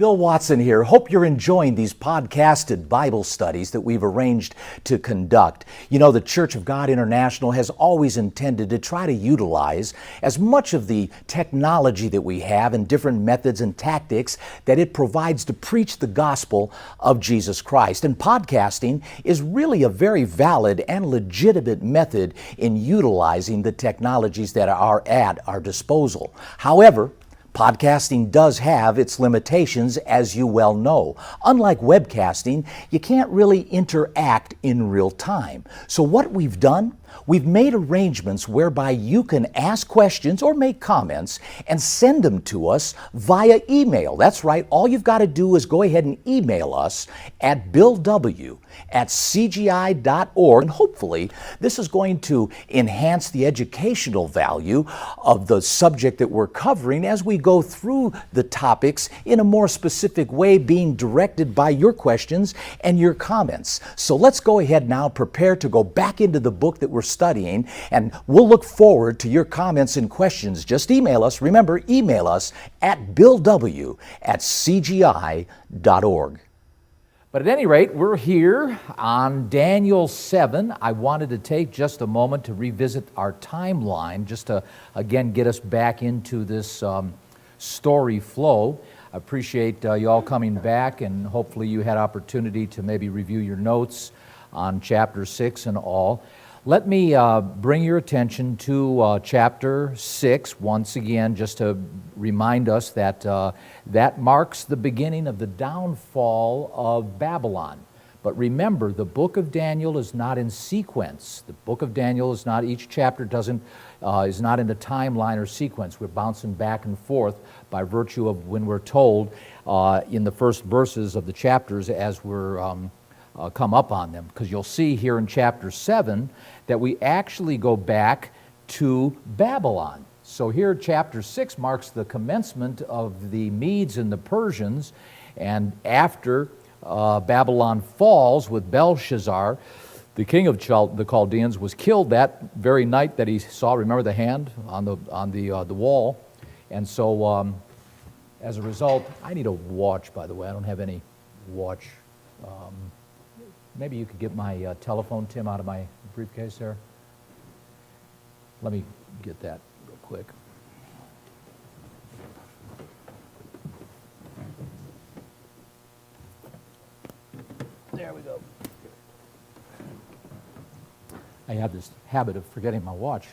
Bill Watson here. Hope you're enjoying these podcasted Bible studies that we've arranged to conduct. You know, the Church of God International has always intended to try to utilize as much of the technology that we have and different methods and tactics that it provides to preach the gospel of Jesus Christ. And podcasting is really a very valid and legitimate method in utilizing the technologies that are at our disposal. However, podcasting does have its limitations, as you well know. Unlike webcasting, you can't really interact in real time. So what we've done, we've made arrangements whereby you can ask questions or make comments and send them to us via email. That's right, all you've got to do is go ahead and email us at billw@cgi.org, and hopefully this is going to enhance the educational value of the subject that we're covering as we go through the topics in a more specific way, being directed by your questions and your comments. So let's go ahead now, prepare to go back into the book that we're studying, and we'll look forward to your comments and questions. Just email us. Remember, email us at billw@cgi.org. But at any rate, we're here on Daniel 7. I wanted to take just a moment to revisit our timeline, just to, again, get us back into this story flow. I appreciate you all coming back, and hopefully you had opportunity to maybe review your notes on chapter 6 and all. Let me bring your attention to chapter 6 once again, just to remind us that that marks the beginning of the downfall of Babylon. But remember, the book of Daniel is not in sequence. The book of Daniel is not, each chapter is not in a timeline or sequence. We're bouncing back and forth by virtue of when we're told in the first verses of the chapters as we're come up on them. Because you'll see here in chapter 7 that we actually go back to Babylon. So here chapter 6 marks the commencement of the Medes and the Persians, and after Babylon falls with Belshazzar, the king of the Chaldeans, was killed that very night that he saw, remember the hand on the wall, and so as a result, I need a watch, by the way. I don't have any watch. Maybe you could get my telephone, Tim, out of my briefcase there. Let me get that real quick. There we go. I have this habit of forgetting my watch.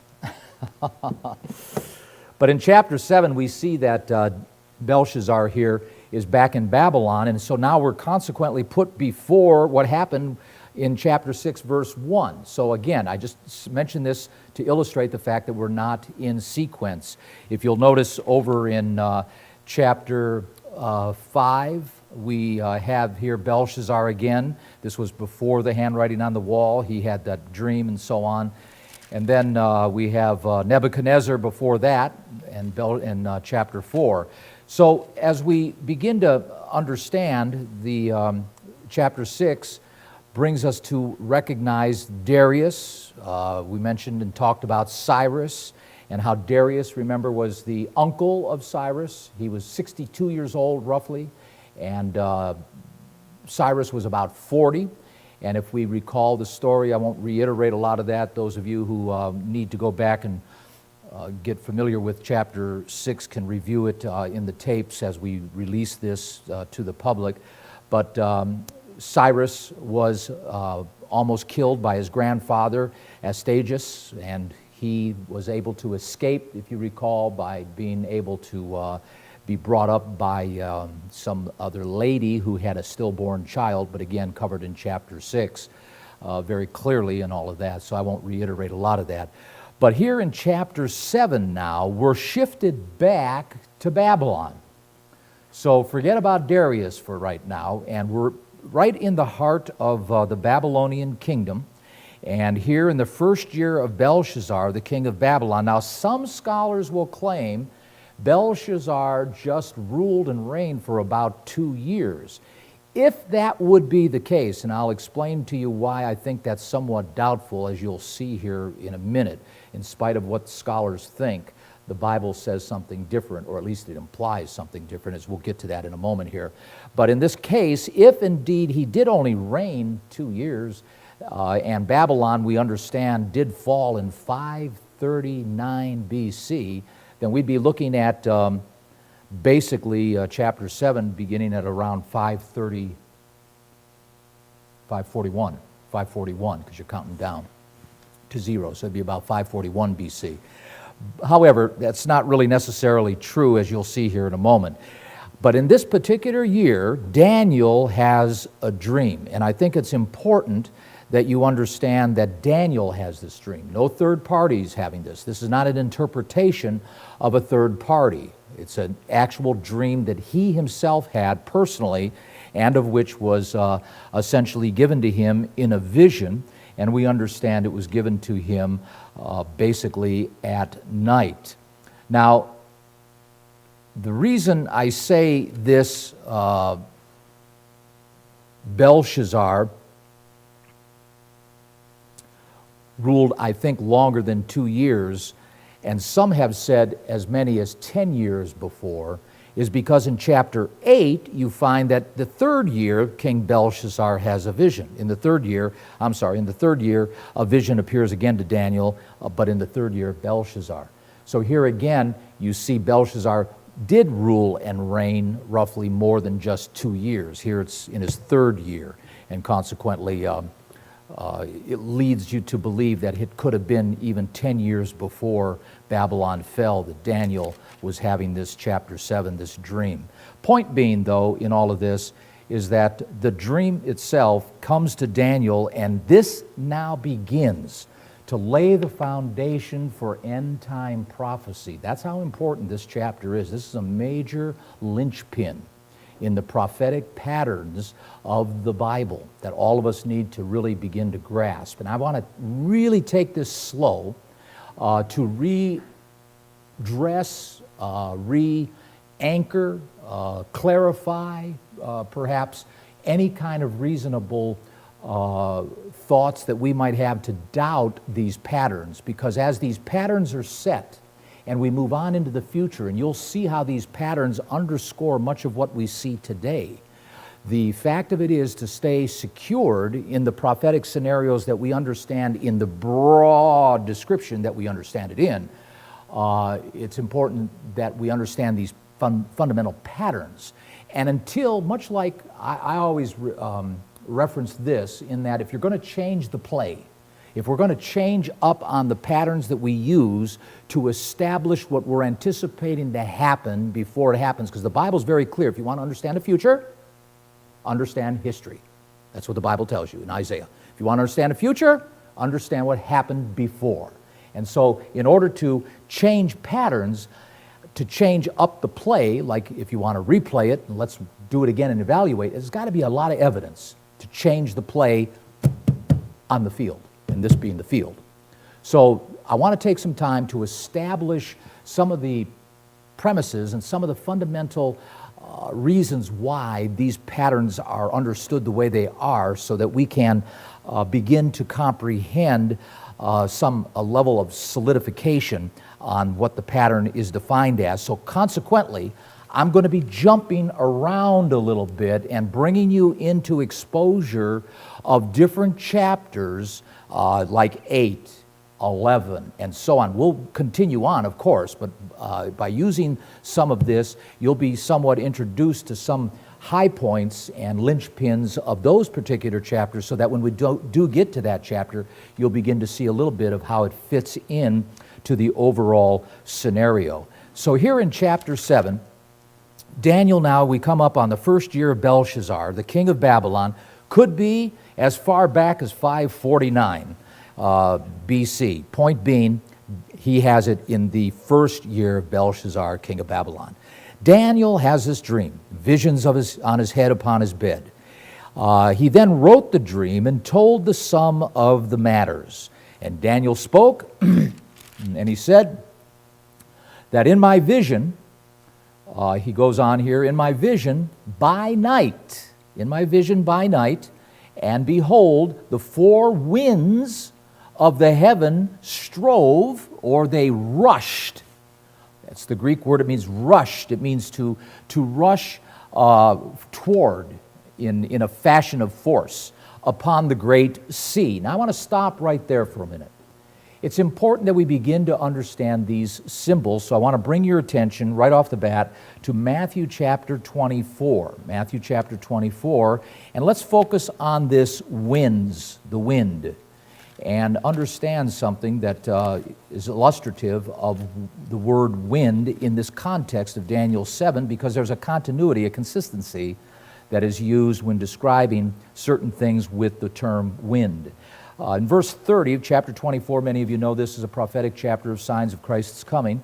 But in chapter 7, we see that Belshazzar here is back in Babylon, and so now we're consequently put before what happened in chapter 6, verse 1. So again, I just mentioned this to illustrate the fact that we're not in sequence. If you'll notice over in chapter 5, we have here Belshazzar again. This was before the handwriting on the wall. He had that dream and so on. And then we have Nebuchadnezzar before that, and in chapter 4. So as we begin to understand, the chapter 6 brings us to recognize Darius. We mentioned and talked about Cyrus, and how Darius, remember, was the uncle of Cyrus. He was 62 years old, roughly, and Cyrus was about 40. And if we recall the story, I won't reiterate a lot of that. Those of you who need to go back and get familiar with chapter 6 can review it in the tapes as we release this to the public. But Cyrus was almost killed by his grandfather, Astyages, and he was able to escape, if you recall, by being able to be brought up by some other lady who had a stillborn child, but again covered in chapter 6 very clearly and all of that, so I won't reiterate a lot of that. But here in chapter 7 now, we're shifted back to Babylon. So forget about Darius for right now, and we're right in the heart of the Babylonian kingdom. And here in the first year of Belshazzar, the king of Babylon. Now some scholars will claim Belshazzar just ruled and reigned for about 2 years. If that would be the case, and I'll explain to you why I think that's somewhat doubtful, as you'll see here in a minute, in spite of what scholars think, the Bible says something different, or at least it implies something different, as we'll get to that in a moment here. But in this case, if indeed he did only reign 2 years, and Babylon, we understand, did fall in 539 BC, then we'd be looking at basically chapter 7 beginning at around 541, because you're counting down to 0, so it'd be about 541 BC. However, that's not really necessarily true, as you'll see here in a moment. But in this particular year, Daniel has a dream, and I think it's important that you understand that Daniel has this dream. No third party is having this. This is not an interpretation of a third party. It's an actual dream that he himself had personally, and of which was essentially given to him in a vision, and we understand it was given to him basically at night. Now, the reason I say this Belshazzar ruled, I think, longer than 2 years, and some have said as many as 10 years before, is because in chapter 8 you find that the third year King Belshazzar has a vision. In the third year, a vision appears again to Daniel, but in the third year of Belshazzar. So here again you see Belshazzar did rule and reign roughly more than just 2 years. Here it's in his third year, and consequently it leads you to believe that it could have been even 10 years before Babylon fell that Daniel was having this chapter 7, this dream. Point being, though, in all of this, is that the dream itself comes to Daniel, and this now begins to lay the foundation for end-time prophecy. That's how important this chapter is. This is a major linchpin in the prophetic patterns of the Bible that all of us need to really begin to grasp. And I want to really take this slow to redress, re-anchor, clarify, perhaps any kind of reasonable thoughts that we might have to doubt these patterns, because as these patterns are set and we move on into the future, and you'll see how these patterns underscore much of what we see today, the fact of it is to stay secured in the prophetic scenarios that we understand in the broad description that we understand it in. It's important that we understand these fundamental patterns. And until, much like I always reference this, in that if you're going to change the play, if we're going to change up on the patterns that we use to establish what we're anticipating to happen before it happens, because the Bible's very clear, if you want to understand the future, understand history. That's what the Bible tells you in Isaiah. If you want to understand the future, understand what happened before. And so in order to change patterns, to change up the play, like if you want to replay it, and let's do it again and evaluate, there's got to be a lot of evidence to change the play on the field, and this being the field. So I want to take some time to establish some of the premises and some of the fundamental reasons why these patterns are understood the way they are, so that we can begin to comprehend a level of solidification on what the pattern is defined as. So consequently, I'm going to be jumping around a little bit and bringing you into exposure of different chapters like 8, 11, and so on. We'll continue on, of course, but by using some of this, you'll be somewhat introduced to some high points and linchpins of those particular chapters, so that when we do get to that chapter, you'll begin to see a little bit of how it fits in to the overall scenario. So here in chapter 7, Daniel, now we come up on the first year of Belshazzar, the king of Babylon, could be as far back as 549 BC. Point being, he has it in the first year of Belshazzar, king of Babylon. Daniel has this dream, visions of on his head upon his bed. He then wrote the dream and told the sum of the matters. And Daniel spoke, and he said that in my vision, he goes on here, in my vision by night, and behold, the four winds of the heaven strove, or they rushed, That's the Greek word. It means rushed. It means to rush toward in a fashion of force upon the great sea. Now I want to stop right there for a minute. It's important that we begin to understand these symbols, so I want to bring your attention right off the bat to Matthew chapter 24. Matthew chapter 24, and let's focus on this the wind, and understand something that is illustrative of the word wind in this context of Daniel 7, because there's a continuity, a consistency that is used when describing certain things with the term wind. In verse 30 of chapter 24, many of you know this is a prophetic chapter of signs of Christ's coming.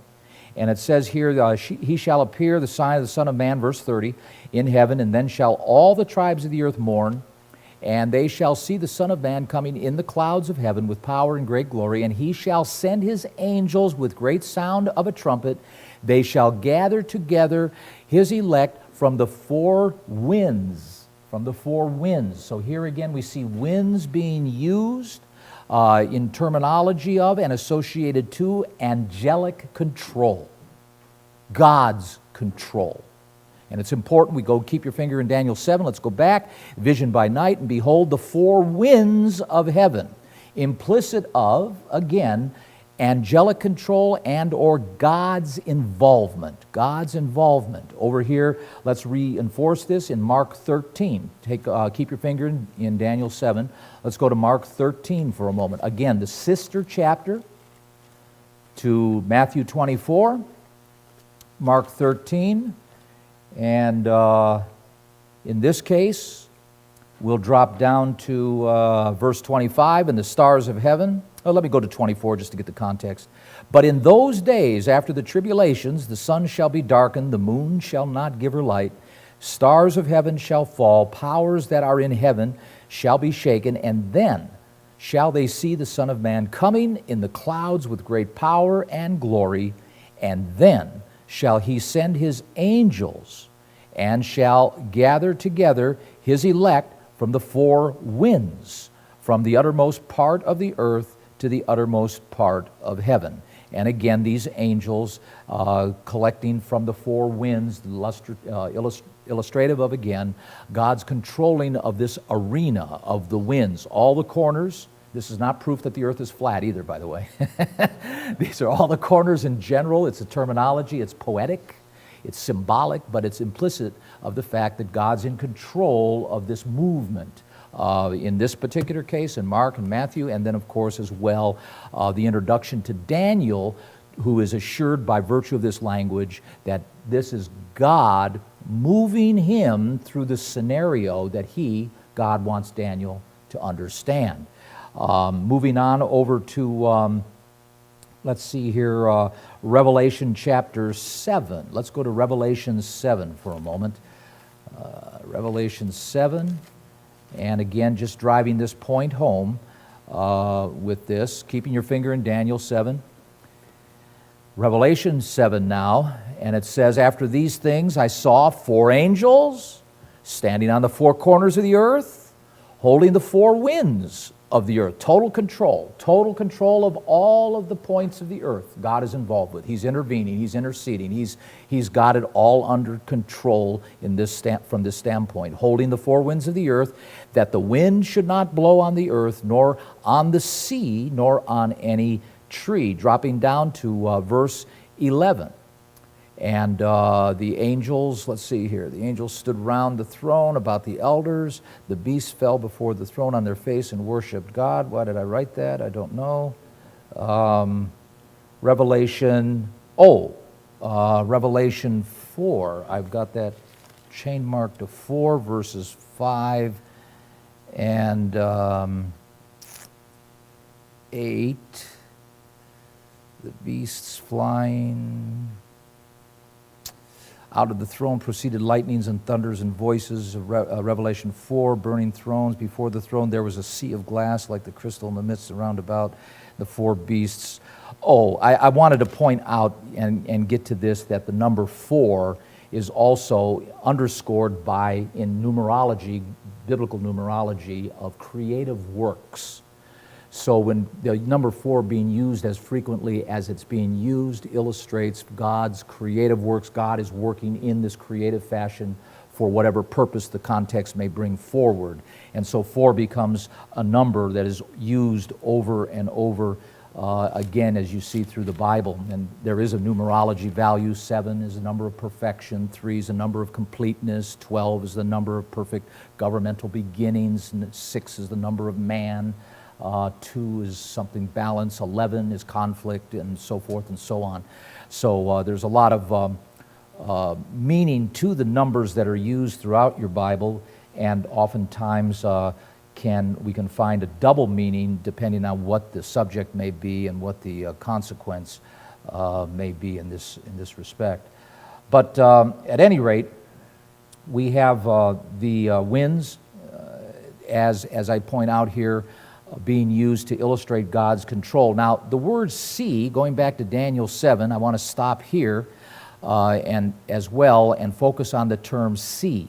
And it says here, he shall appear, the sign of the Son of Man, verse 30, in heaven, and then shall all the tribes of the earth mourn, and they shall see the Son of Man coming in the clouds of heaven with power and great glory, and he shall send his angels with great sound of a trumpet. They shall gather together his elect from the four winds. From the four winds. So here again we see winds being used in terminology of and associated to angelic control. God's control. And it's important we go keep your finger in Daniel 7. Let's go back. Vision by night, and behold the four winds of heaven. Implicit of, again, angelic control and or God's involvement. God's involvement. Over here, let's reinforce this in Mark 13. Keep your finger in Daniel 7. Let's go to Mark 13 for a moment. Again, the sister chapter to Matthew 24, Mark 13, and in this case, we'll drop down to verse 25, and the stars of heaven. Oh, let me go to 24 just to get the context. But in those days, after the tribulations, the sun shall be darkened, the moon shall not give her light, stars of heaven shall fall, powers that are in heaven shall be shaken, and then shall they see the Son of Man coming in the clouds with great power and glory, and then shall he send his angels, and shall gather together his elect from the four winds, from the uttermost part of the earth to the uttermost part of heaven. And again, these angels collecting from the four winds, illustrative of, again, God's controlling of this arena of the winds. All the corners, this is not proof that the earth is flat either, by the way. These are all the corners in general. It's a terminology, it's poetic, it's symbolic, but it's implicit of the fact that God's in control of this movement. In this particular case, in Mark and Matthew, and then, of course, as well, the introduction to Daniel, who is assured by virtue of this language that this is God moving him through the scenario that God wants Daniel to understand. Moving on over to, let's see here, Revelation chapter 7. Let's go to Revelation 7 for a moment. Revelation 7. And again, just driving this point home with this, keeping your finger in Daniel 7. Revelation 7 now, and it says, after these things I saw four angels standing on the four corners of the earth, holding the four winds of the earth. Total control of all of the points of the earth God is involved with. He's intervening, He's interceding, He's got it all under control in this from this standpoint. Holding the four winds of the earth, that the wind should not blow on the earth, nor on the sea, nor on any tree. Dropping down to verse 11. And the angels, let's see here, the angels stood round the throne about the elders. The beasts fell before the throne on their face and worshiped God. Why did I write that? I don't know. Revelation 4. I've got that chain marked to 4, verses 5 and 8. The beasts flying. Out of the throne proceeded lightnings and thunders and voices. Revelation 4, burning thrones. Before the throne there was a sea of glass like the crystal in the midst around about the four beasts. I wanted to point out and get to this, that the number 4 is also underscored in numerology, biblical numerology, of creative works. So when the number 4 being used as frequently as it's being used illustrates God's creative works. God is working in this creative fashion for whatever purpose the context may bring forward. And so 4 becomes a number that is used over and over again, as you see through the Bible. And there is a numerology value. 7 is a number of perfection. 3 is a number of completeness. 12 is the number of perfect governmental beginnings. And 6 is the number of man. 2 is something balance. 11 is conflict, and so forth and so on. So there's a lot of meaning to the numbers that are used throughout your Bible, and oftentimes we can find a double meaning depending on what the subject may be and what the consequence may be in this respect. But at any rate, we have the winds, as I point out here, being used to illustrate God's control. Now, the word sea, going back to Daniel 7, I want to stop here and as well and focus on the term sea.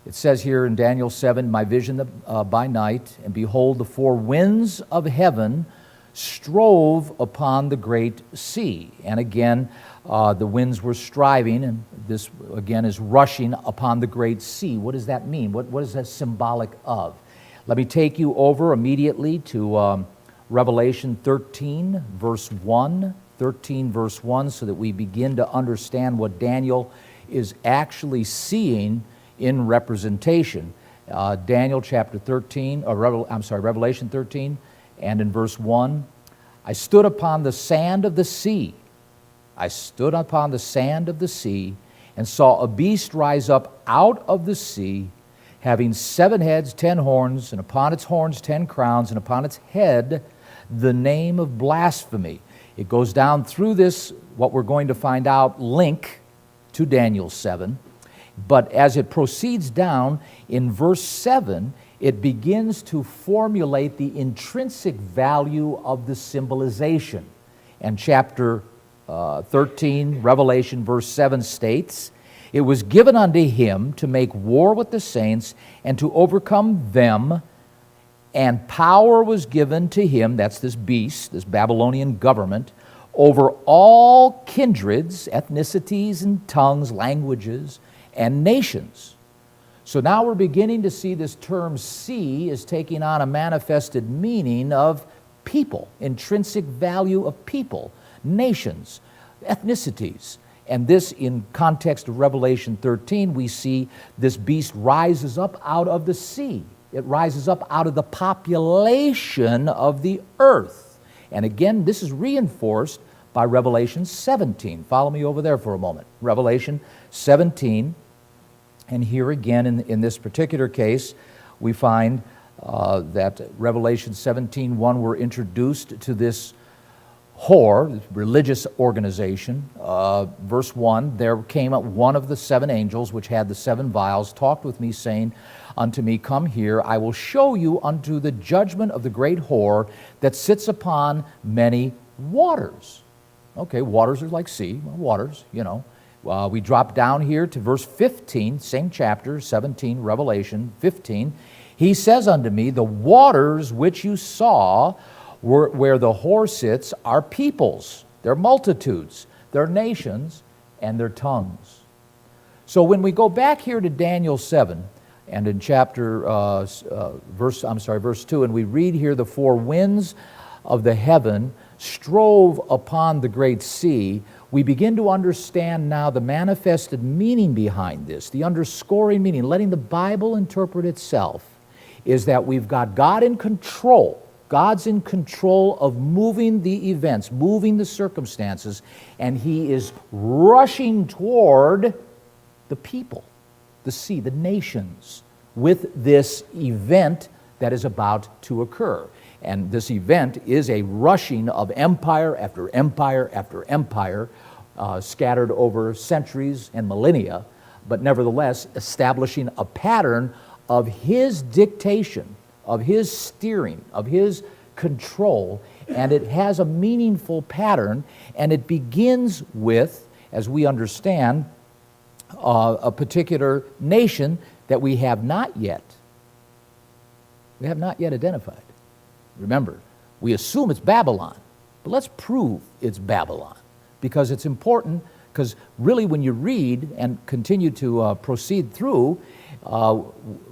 It says here in Daniel 7, my vision by night, and behold, the 4 winds of heaven strove upon the great sea. And again, the winds were striving, and this again is rushing upon the great sea. What does that mean? What is that symbolic of? Let me take you over immediately to Revelation 13, verse 1. 13, verse 1, so that we begin to understand what Daniel is actually seeing in representation. Daniel chapter 13, Revelation 13, and in verse 1, I stood upon the sand of the sea. I stood upon the sand of the sea and saw a beast rise up out of the sea, having 7 heads, 10 horns, and upon its horns 10 crowns, and upon its head the name of blasphemy. It goes down through this, what we're going to find out, link to Daniel 7. But as it proceeds down, in verse 7, it begins to formulate the intrinsic value of the symbolization. And chapter 13, Revelation, verse 7 states, it was given unto him to make war with the saints and to overcome them, and power was given to him, that's this beast, this Babylonian government, over all kindreds, ethnicities, and tongues, languages, and nations. So now we're beginning to see this term sea is taking on a manifested meaning of people, intrinsic value of people, nations, ethnicities. And this, in context of Revelation 13, we see this beast rises up out of the sea. It rises up out of the population of the earth. And again, this is reinforced by Revelation 17. Follow me over there for a moment. Revelation 17, and here again in this particular case, we find that Revelation 17:1, we're introduced to this whore, this religious organization. Verse 1, there came up one of the 7 angels which had the 7 vials, talked with me, saying unto me, come here, I will show you unto the judgment of the great whore that sits upon many waters. Okay, waters are like sea, waters, you know. We drop down here to verse 15, same chapter, 17, Revelation 15. He says unto me, the waters which you saw where the whore sits are peoples, they're multitudes, they're nations, and their tongues. So when we go back here to Daniel 7, and in verse 2, and we read here the 4 winds of the heaven strove upon the great sea, we begin to understand now the manifested meaning behind this, the underscoring meaning, letting the Bible interpret itself, is that we've got God in control. God's in control of moving the events, moving the circumstances, and He is rushing toward the people, the sea, the nations, with this event that is about to occur. And this event is a rushing of empire after empire after empire, scattered over centuries and millennia, but nevertheless establishing a pattern of His dictation, of His steering, of His control, and it has a meaningful pattern, and it begins with, as we understand, a particular nation that we have not yet identified. Remember, We assume it's Babylon, but let's prove it's Babylon, because it's important, because really when you read and continue to proceed through,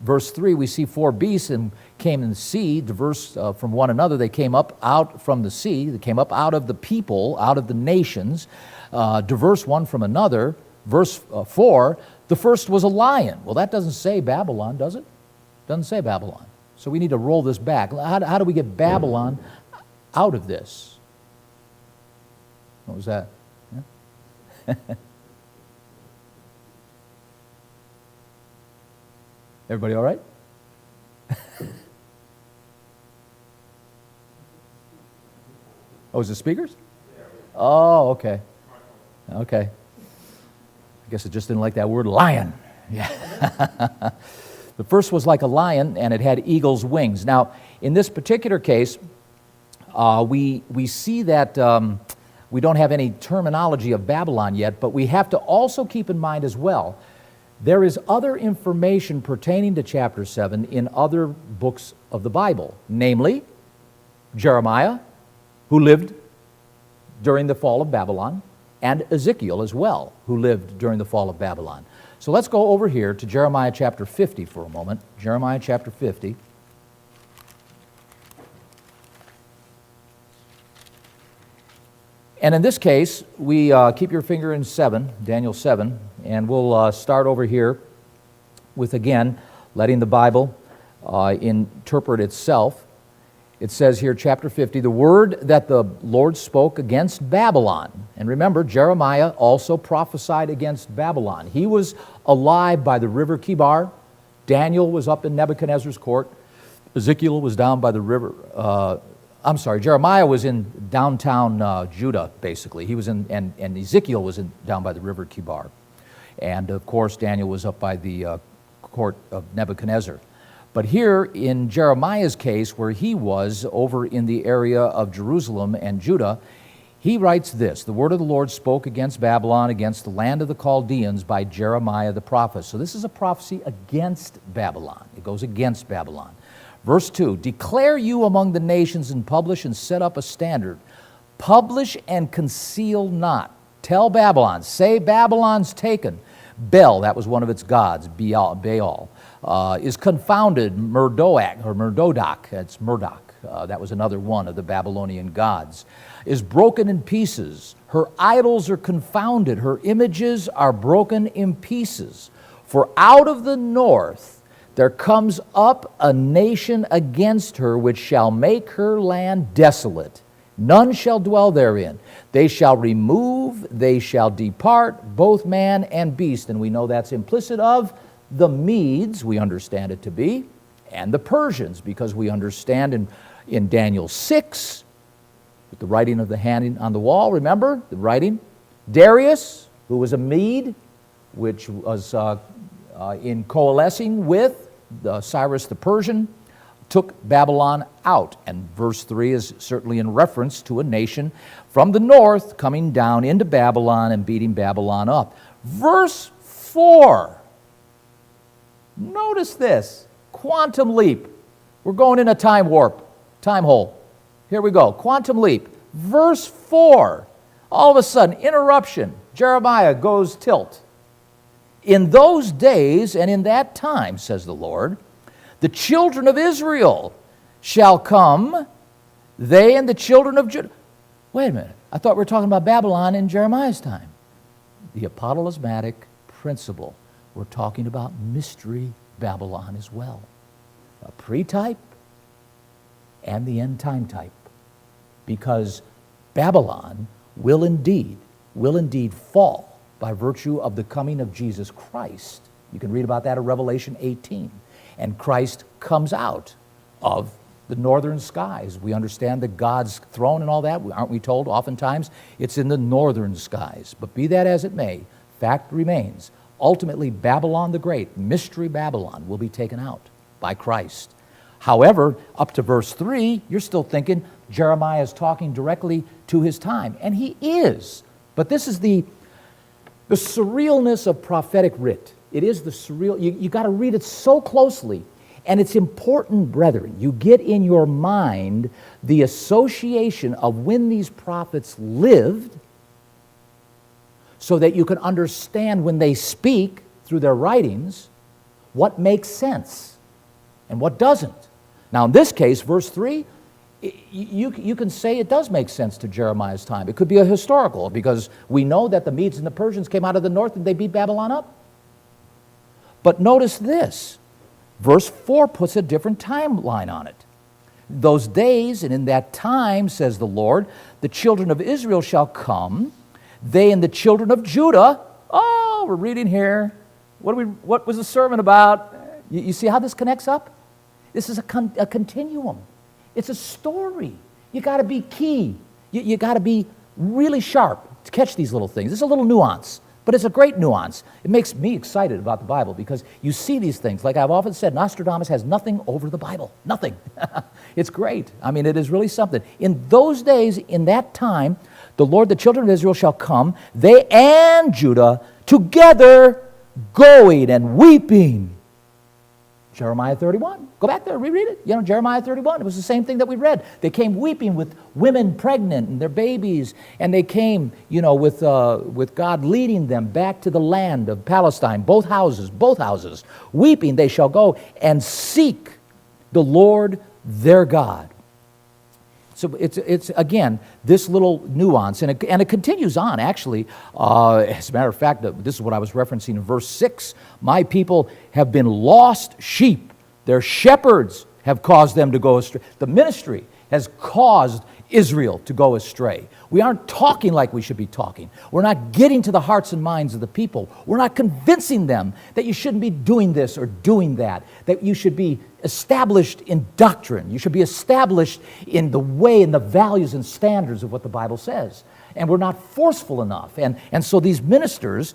verse 3, we see 4 beasts and came in the sea, diverse from one another. They came up out from the sea. They came up out of the people, out of the nations, diverse one from another. Verse 4, the first was a lion. Well, that doesn't say Babylon, does it? Doesn't say Babylon. So we need to roll this back. How do we get Babylon out of this? What was that? Yeah? Everybody all right? Oh, is it speakers? Oh, okay. Okay. I guess it just didn't like that word lion. Yeah. The first was like a lion, and it had eagle's wings. Now, in this particular case, we see that we don't have any terminology of Babylon yet, but we have to also keep in mind as well, there is other information pertaining to chapter 7 in other books of the Bible, namely Jeremiah, who lived during the fall of Babylon, and Ezekiel as well, who lived during the fall of Babylon. So let's go over here to Jeremiah chapter 50 for a moment. Jeremiah chapter 50. And in this case, we keep your finger in 7, Daniel 7, and we'll start over here with, again, letting the Bible interpret itself. It says here, chapter 50, the word that the Lord spoke against Babylon. And remember, Jeremiah also prophesied against Babylon. He was alive by the river Kibar. Daniel was up in Nebuchadnezzar's court. Ezekiel was down by the river. Jeremiah was in downtown Judah, basically. He was in, and Ezekiel was down by the river Kibar. And of course, Daniel was up by the court of Nebuchadnezzar. But here in Jeremiah's case, where he was over in the area of Jerusalem and Judah, he writes this: the word of the Lord spoke against Babylon, against the land of the Chaldeans by Jeremiah the prophet. So this is a prophecy against Babylon. It goes against Babylon. Verse 2, declare you among the nations and publish and set up a standard. Publish and conceal not. Tell Babylon, say Babylon's taken. Bel, that was one of its gods, Baal, is confounded. Merdodak, that's Murdoch, that was another one of the Babylonian gods, is broken in pieces. Her idols are confounded. Her images are broken in pieces. For out of the north there comes up a nation against her, which shall make her land desolate. None shall dwell therein. They shall remove, they shall depart, both man and beast. And we know that's implicit of the Medes, we understand it to be, and the Persians, because we understand in Daniel 6, with the writing of the hand on the wall, remember the writing? Darius, who was a Mede, which was in coalescing with Cyrus the Persian, took Babylon out. And verse 3 is certainly in reference to a nation from the north coming down into Babylon and beating Babylon up. Verse 4, notice this, quantum leap. We're going in a time warp, time hole. Here we go, quantum leap. Verse 4, all of a sudden, interruption. Jeremiah goes tilt. In those days and in that time, says the Lord, the children of Israel shall come, they and the children of Judah. Wait a minute, I thought we were talking about Babylon in Jeremiah's time. The Apotheismatic Principle. We're talking about mystery Babylon as well. A pre-type and the end time type. Because Babylon will indeed fall by virtue of the coming of Jesus Christ. You can read about that in Revelation 18. And Christ comes out of the northern skies. We understand that God's throne and all that, aren't we told oftentimes? It's in the northern skies. But be that as it may, fact remains, ultimately Babylon the Great, mystery Babylon, will be taken out by Christ. However, up to verse 3, you're still thinking Jeremiah is talking directly to his time. And he is. But this is the surrealness of prophetic writ. It is the surreal. You got to read it so closely. And it's important, brethren, you get in your mind the association of when these prophets lived so that you can understand when they speak through their writings what makes sense and what doesn't. Now, in this case, verse 3, you can say it does make sense to Jeremiah's time. It could be a historical, because we know that the Medes and the Persians came out of the north and they beat Babylon up. But notice this. Verse 4 puts a different timeline on it. Those days and in that time, says the Lord, the children of Israel shall come, they and the children of Judah. Oh, we're reading here. What was the sermon about? You see how this connects up? This is a continuum. It's a story. You got to be key. You got to be really sharp to catch these little things. It's a little nuance, but it's a great nuance. It makes me excited about the Bible because you see these things. Like I've often said, Nostradamus has nothing over the Bible. Nothing. It's great. I mean, it is really something. In those days, in that time, the Lord, the children of Israel shall come, they and Judah, together going and weeping. Jeremiah 31. Go back there, reread it. You know, Jeremiah 31. It was the same thing that we read. They came weeping with women pregnant and their babies, and they came, you know, with God leading them back to the land of Palestine. Both houses. Weeping they shall go and seek the Lord their God. So it's again, this little nuance, and it continues on, actually. As a matter of fact, this is what I was referencing in verse 6. My people have been lost sheep. Their shepherds have caused them to go astray. The ministry has caused Israel to go astray. We aren't talking like we should be talking. We're not getting to the hearts and minds of the people. We're not convincing them that you shouldn't be doing this or doing that, that you should be established in doctrine. You should be established in the way and the values and standards of what the Bible says. And we're not forceful enough. And so these ministers,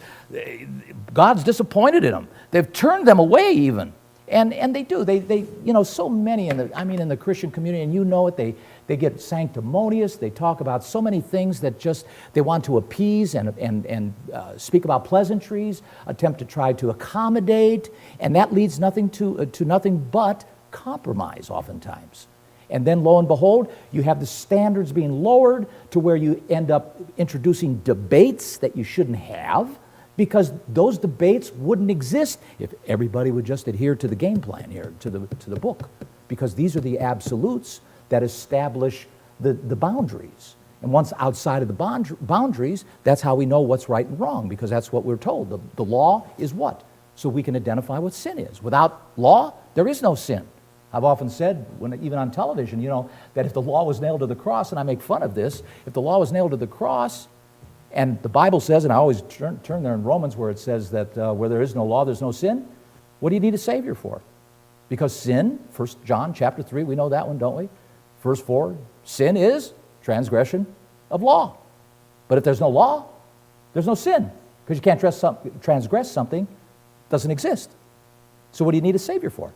God's disappointed in them. They've turned them away even. And they do. They you know, so many in the Christian community, and you know it, they get sanctimonious. They talk about so many things that just they want to appease and speak about pleasantries, attempt to try to accommodate, and that leads to nothing but compromise oftentimes. And then lo and behold, you have the standards being lowered to where you end up introducing debates that you shouldn't have, because those debates wouldn't exist if everybody would just adhere to the game plan here, to the book, because these are the absolutes that establish the boundaries. And once outside of the boundaries, that's how we know what's right and wrong, because that's what we're told. The law is what? So we can identify what sin is. Without law, there is no sin. I've often said, even on television, you know, that if the law was nailed to the cross, and I make fun of this, if the law was nailed to the cross, and the Bible says, and I always turn there in Romans where it says that where there is no law, there's no sin. What do you need a Savior for? Because sin, 1 John chapter 3, we know that one, don't we? Verse 4, sin is transgression of law. But if there's no law, there's no sin. Because you can't transgress something that doesn't exist. So what do you need a Savior for?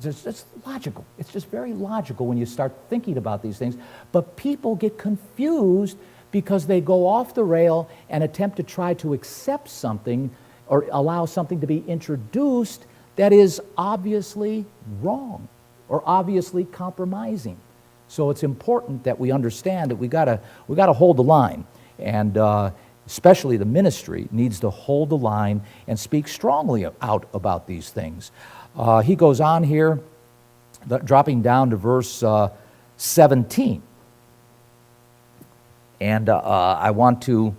It's logical. It's just very logical when you start thinking about these things. But people get confused because they go off the rail and attempt to try to accept something or allow something to be introduced that is obviously wrong or obviously compromising. So it's important that we understand that we gotta hold the line, and especially the ministry needs to hold the line and speak strongly out about these things. He goes on here, dropping down to verse 17. And I want to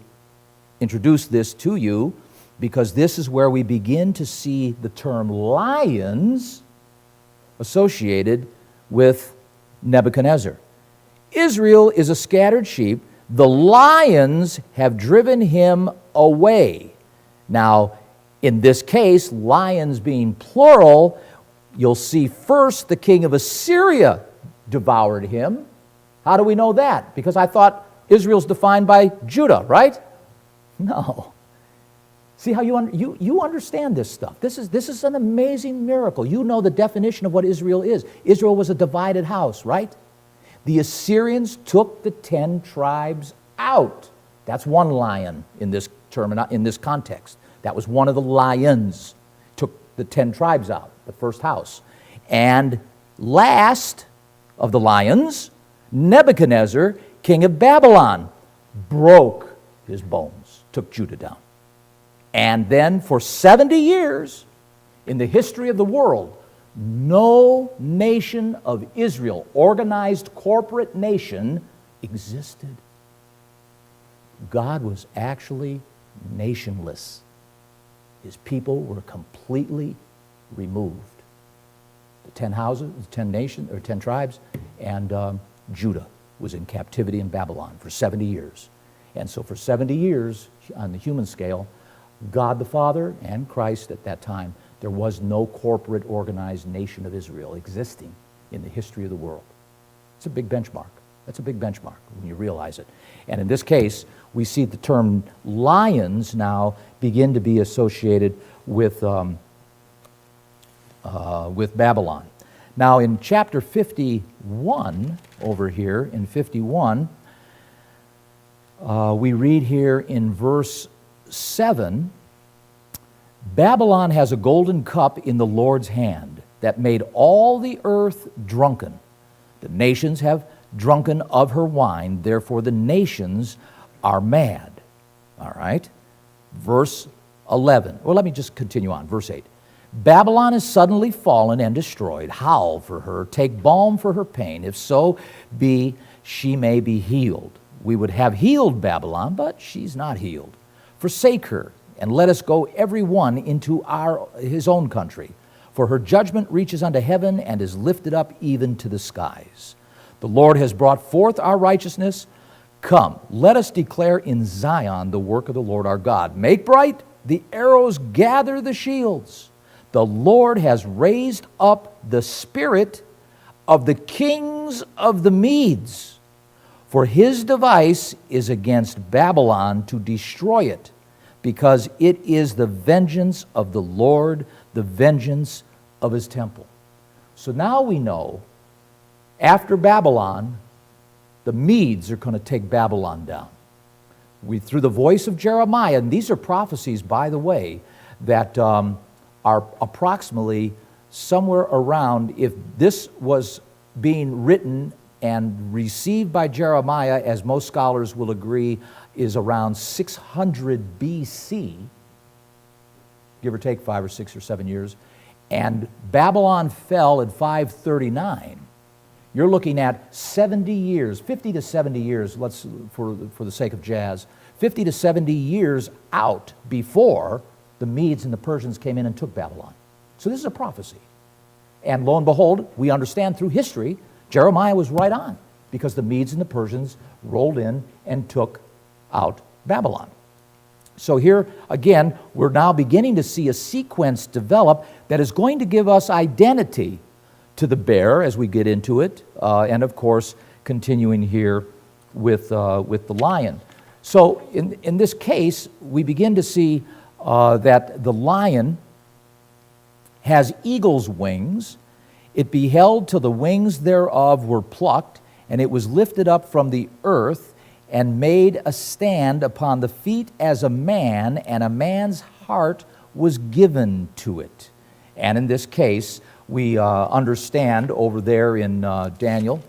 introduce this to you because this is where we begin to see the term lions associated with Nebuchadnezzar. Israel is a scattered sheep. The lions have driven him away. Now, in this case, lions being plural, you'll see first the king of Assyria devoured him. How do we know that? Because I thought Israel's defined by Judah, right? No. See how you understand this stuff. This is an amazing miracle. You know the definition of what Israel is. Israel was a divided house, right? The Assyrians took the 10 tribes out. That's one lion in this term, in this context. That was one of the lions. Took the 10 tribes out, the first house. And last of the lions, Nebuchadnezzar, king of Babylon, broke his bones, took Judah down. And then for 70 years, in the history of the world, no nation of Israel, organized corporate nation, existed. God was actually nationless. His people were completely removed. The 10 houses, 10 nations, or 10 tribes, and Judah was in captivity in Babylon for 70 years. And so for 70 years, on the human scale, God the Father and Christ at that time, there was no corporate organized nation of Israel existing in the history of the world. It's a big benchmark. That's a big benchmark when you realize it. And in this case, we see the term lions now begin to be associated with Babylon. Now in chapter 51, over here in 51, we read here in verse 7, Babylon has a golden cup in the Lord's hand that made all the earth drunken. The nations have drunken of her wine, therefore the nations are mad. All right? Verse 11. Well, let me just continue on. Verse 8. Babylon is suddenly fallen and destroyed. Howl for her. Take balm for her pain. If so be she may be healed. We would have healed Babylon, but she's not healed. Forsake her, and let us go every one into his own country. For her judgment reaches unto heaven and is lifted up even to the skies. The Lord has brought forth our righteousness. Come, let us declare in Zion the work of the Lord our God. Make bright the arrows, gather the shields. The Lord has raised up the spirit of the kings of the Medes. For his device is against Babylon to destroy it, because it is the vengeance of the Lord, the vengeance of his temple. So now we know, after Babylon, the Medes are going to take Babylon down. Through the voice of Jeremiah, and these are prophecies, by the way, that are approximately somewhere around, if this was being written and received by Jeremiah, as most scholars will agree, is around 600 BC, give or take 5 or 6 or 7 years, and Babylon fell in 539. You're looking at 70 years, 50 to 70 years, let's for the sake of jazz, 50 to 70 years out before the Medes and the Persians came in and took Babylon. So this is a prophecy. And lo and behold, we understand through history, Jeremiah was right on, because the Medes and the Persians rolled in and took out Babylon. So here, again, we're now beginning to see a sequence develop that is going to give us identity to the bear as we get into it, and of course, continuing here with the lion. So in this case, we begin to see that the lion has eagle's wings. It beheld till the wings thereof were plucked, and it was lifted up from the earth, and made a stand upon the feet as a man, and a man's heart was given to it. And in this case, we understand over there in Daniel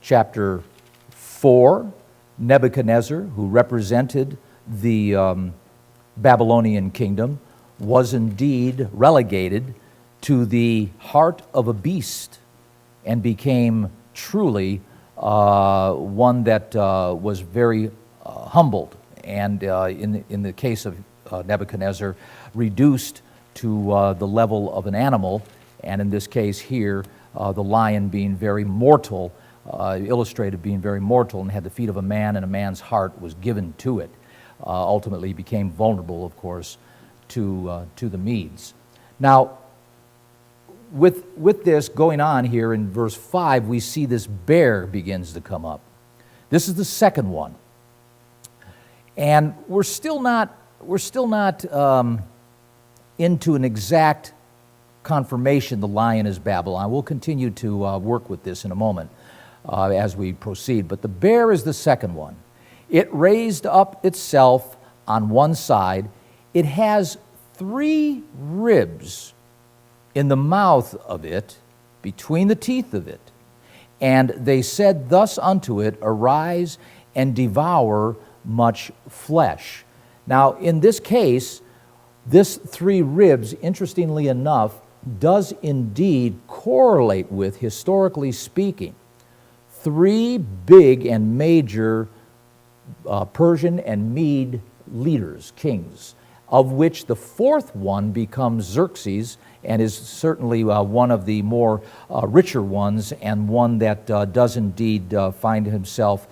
chapter 4, Nebuchadnezzar, who represented the Babylonian kingdom, was indeed relegated to the heart of a beast and became truly one that was very humbled, and in the case of Nebuchadnezzar, reduced to the level of an animal, and in this case here, the lion being very mortal, illustrated being very mortal, and had the feet of a man, and a man's heart was given to it. Ultimately became vulnerable, of course, to the Medes. Now, with this going on here in verse 5, we see this bear begins to come up. This is the second one. And we're still not into an exact confirmation the lion is Babylon. We'll continue to work with this in a moment as we proceed. But the bear is the second one. It raised up itself on one side. It has 3 ribs in the mouth of it, between the teeth of it. And they said thus unto it, Arise and devour much flesh. Now, in this case, this 3 ribs, interestingly enough, does indeed correlate with, historically speaking, 3 big and major Persian and Mede leaders, kings, of which the 4th one becomes Xerxes, and is certainly one of the more richer ones, and one that does indeed find himself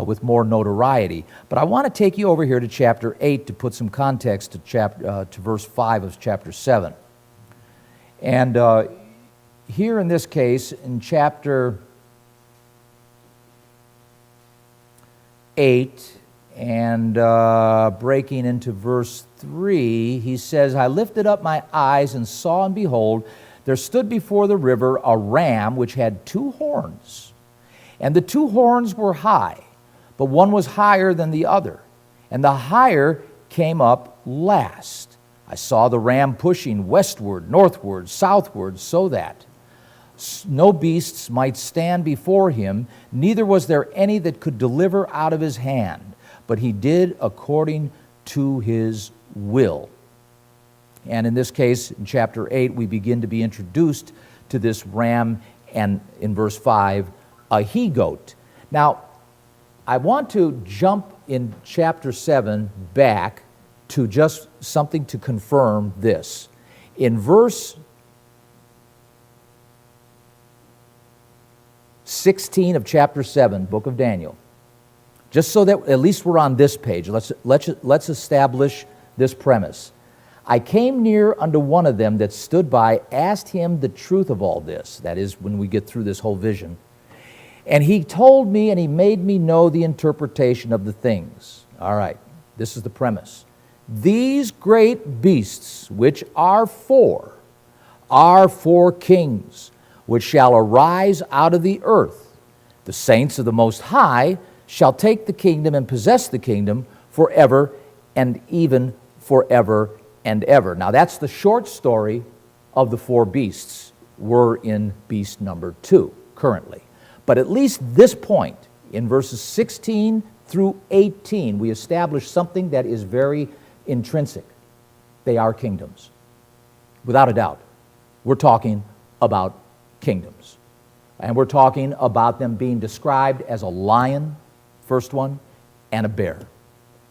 with more notoriety. But I want to take you over here to chapter 8 to put some context to verse 5 of chapter 7. And here in this case, in chapter 8, and breaking into verse 3, he says, I lifted up my eyes and saw, and behold, there stood before the river a ram which had 2 horns. And the 2 horns were high, but one was higher than the other. And the higher came up last. I saw the ram pushing westward, northward, southward, so that no beasts might stand before him, neither was there any that could deliver out of his hand. But he did according to his will. And in this case, in chapter 8, we begin to be introduced to this ram, and in verse 5, a he-goat. Now, I want to jump in chapter 7 back to just something to confirm this. In verse 16 of chapter 7, book of Daniel, just so that at least we're on this page, let's establish this premise. I came near unto one of them that stood by, asked him the truth of all this. That is, when we get through this whole vision. And he told me, and he made me know the interpretation of the things. All right, this is the premise. These great beasts, which are 4 kings, which shall arise out of the earth. The saints of the Most High shall take the kingdom and possess the kingdom forever and even forever and ever. Now that's the short story of the 4 beasts. We're in beast number 2 currently. But at least this point, in verses 16 through 18, we establish something that is very intrinsic. They are kingdoms. Without a doubt. We're talking about kingdoms. And we're talking about them being described as a lion, first one, and a bear.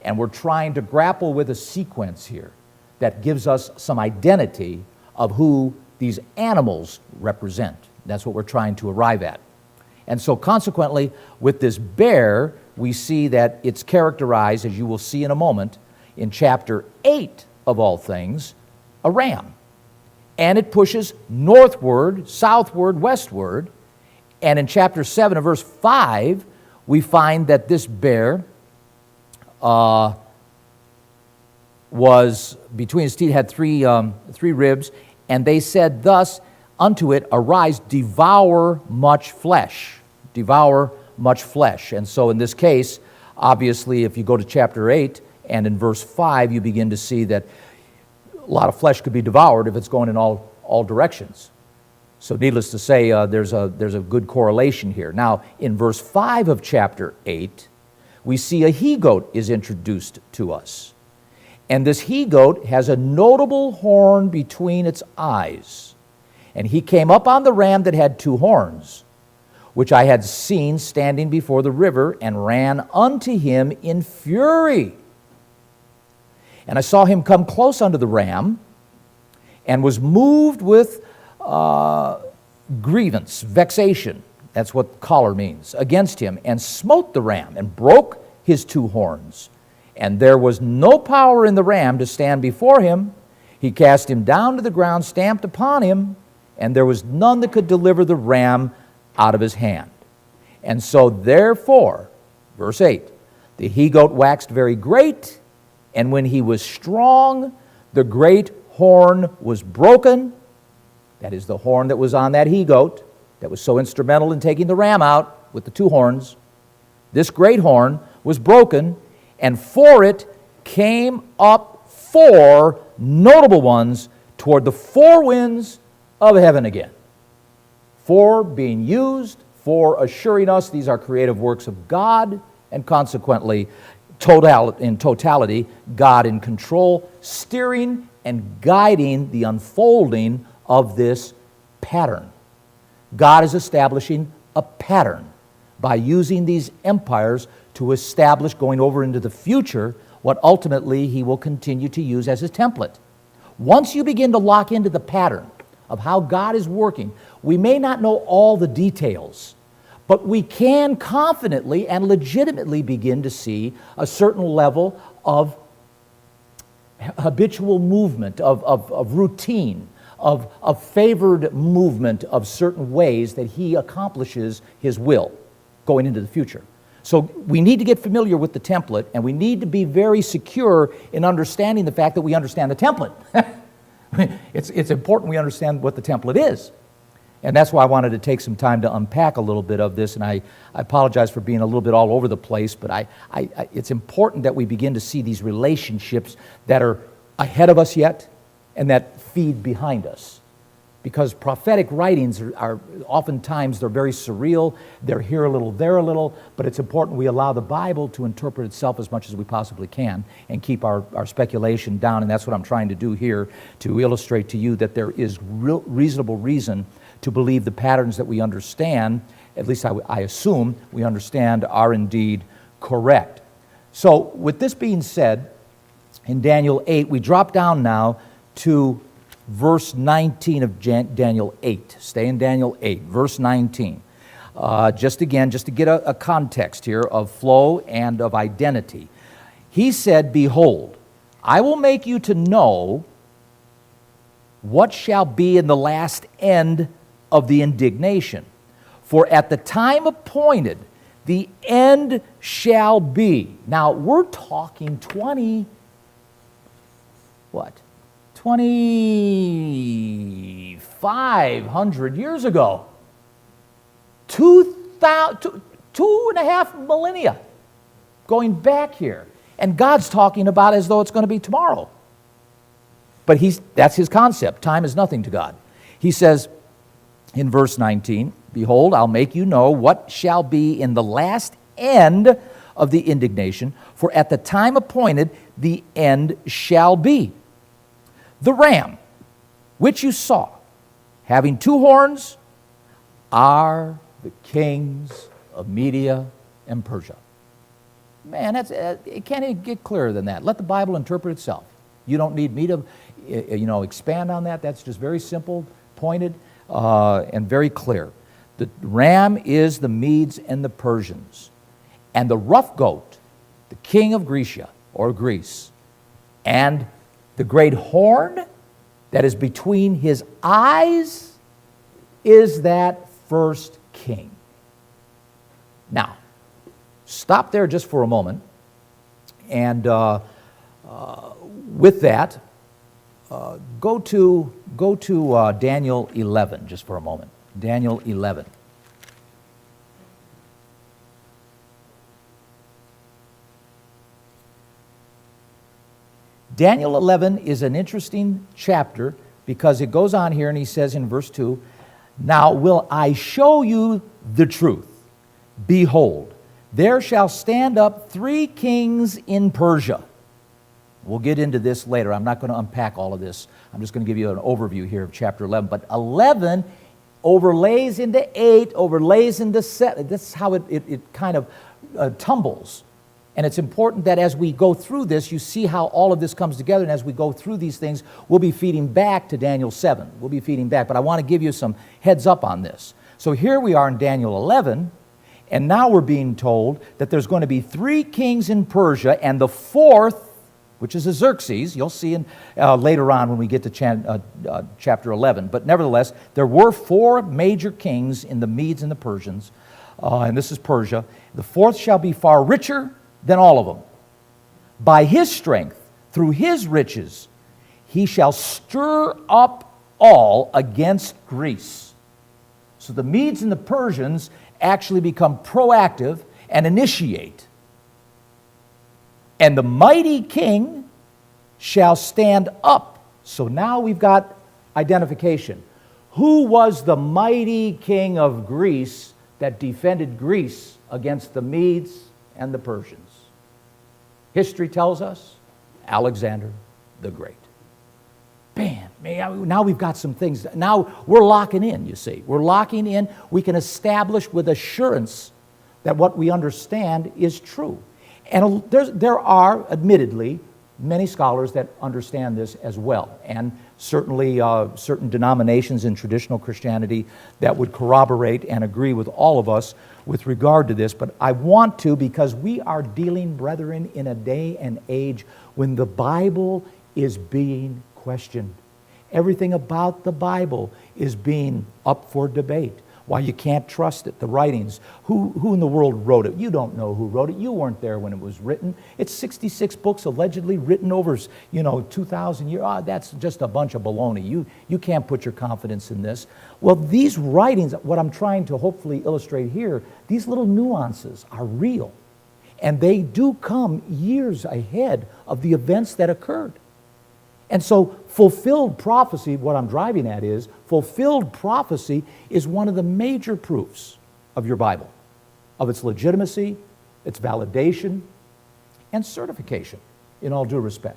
And we're trying to grapple with a sequence here that gives us some identity of who these animals represent. That's what we're trying to arrive at. And so consequently, with this bear, we see that it's characterized, as you will see in a moment, in chapter 8 of all things, a ram. And it pushes northward, southward, westward. And in chapter 7 of verse 5, we find that this bear was, between his teeth, had 3 ribs, and they said thus unto it, Arise, devour much flesh. Devour much flesh. And so in this case, obviously, if you go to chapter 8, and in verse 5, you begin to see that a lot of flesh could be devoured if it's going in all directions. So needless to say, there's a good correlation here. Now, in verse 5 of chapter 8, we see a he-goat is introduced to us. And this he-goat has a notable horn between its eyes. And he came up on the ram that had 2 horns, which I had seen standing before the river, and ran unto him in fury. And I saw him come close unto the ram, and was moved with grievance, vexation, that's what choler means, against him, and smote the ram, and broke his 2 horns. And there was no power in the ram to stand before him. He cast him down to the ground, stamped upon him, and there was none that could deliver the ram out of his hand. And so therefore, verse 8, the he-goat waxed very great, and when he was strong, the great horn was broken. That is the horn that was on that he-goat that was so instrumental in taking the ram out with the 2 horns. This great horn was broken, and for it came up 4 notable ones toward the 4 winds of heaven again. For being used, for assuring us these are creative works of God, and consequently, in totality, God in control, steering and guiding the unfolding of this pattern. God is establishing a pattern by using these empires to establish, going over into the future, what ultimately he will continue to use as his template. Once you begin to lock into the pattern of how God is working, we may not know all the details, but we can confidently and legitimately begin to see a certain level of habitual movement, of routine, of favored movement of certain ways that he accomplishes his will going into the future. So we need to get familiar with the template, and we need to be very secure in understanding the fact that we understand the template. It's important we understand what the template is. And that's why I wanted to take some time to unpack a little bit of this, and I apologize for being a little bit all over the place, but it's important that we begin to see these relationships that are ahead of us yet and that feed behind us. Because prophetic writings are oftentimes, they're very surreal, they're here a little, there a little, but it's important we allow the Bible to interpret itself as much as we possibly can and keep our speculation down, and that's what I'm trying to do here, to illustrate to you that there is reasonable reason to believe the patterns that we understand, at least I assume we understand, are indeed correct. So with this being said, in Daniel 8, we drop down now to verse 19 of Daniel 8. Stay in Daniel 8, verse 19. Just to get a context here of flow and of identity. He said, "Behold, I will make you to know what shall be in the last end of the indignation. For at the time appointed, the end shall be." Now, we're talking 2,500 years ago. 2.5 millennia going back here. And God's talking about as though it's going to be tomorrow. But that's his concept. Time is nothing to God. He says in verse 19, "Behold, I'll make you know what shall be in the last end of the indignation, for at the time appointed the end shall be. The ram, which you saw, having 2 horns, are the kings of Media and Persia." Man, it can't even get clearer than that. Let the Bible interpret itself. You don't need me to expand on that. That's just very simple, pointed, and very clear. The ram is the Medes and the Persians. And the rough goat, the king of Grecia, or Greece, and the great horn that is between his eyes is that first king. Now, stop there just for a moment. And with that, go to Daniel 11 just for a moment. Daniel 11. Daniel 11 is an interesting chapter because it goes on here and he says in verse 2, "Now will I show you the truth. Behold, there shall stand up 3 kings in Persia." We'll get into this later. I'm not going to unpack all of this. I'm just going to give you an overview here of chapter 11. But 11 overlays into 8, overlays into 7. This is how it kind of tumbles. And it's important that as we go through this, you see how all of this comes together. And as we go through these things, we'll be feeding back to Daniel 7. We'll be feeding back. But I want to give you some heads up on this. So here we are in Daniel 11. And now we're being told that there's going to be 3 kings in Persia. And the 4th, which is Xerxes, you'll see later on when we get to chapter 11. But nevertheless, there were 4 major kings in the Medes and the Persians. And this is Persia. The 4th shall be far richer than all of them. By his strength, through his riches, he shall stir up all against Greece. So the Medes and the Persians actually become proactive and initiate. And the mighty king shall stand up. So now we've got identification. Who was the mighty king of Greece that defended Greece against the Medes and the Persians? History tells us Alexander the Great. Bam! Now we've got some things. Now we're locking in, you see. We're locking in. We can establish with assurance that what we understand is true. And there are, admittedly, many scholars that understand this as well, and certainly certain denominations in traditional Christianity that would corroborate and agree with all of us with regard to this. But I want to, because we are dealing, brethren, in a day and age when the Bible is being questioned. Everything about the Bible is being up for debate. Why you can't trust it, the writings. Who in the world wrote it? You don't know who wrote it. You weren't there when it was written. It's 66 books allegedly written over, 2,000 years. That's just a bunch of baloney. You can't put your confidence in this. Well, these writings, what I'm trying to hopefully illustrate here, these little nuances are real. And they do come years ahead of the events that occurred. And so fulfilled prophecy, what I'm driving at is, fulfilled prophecy is one of the major proofs of your Bible, of its legitimacy, its validation, and certification, in all due respect.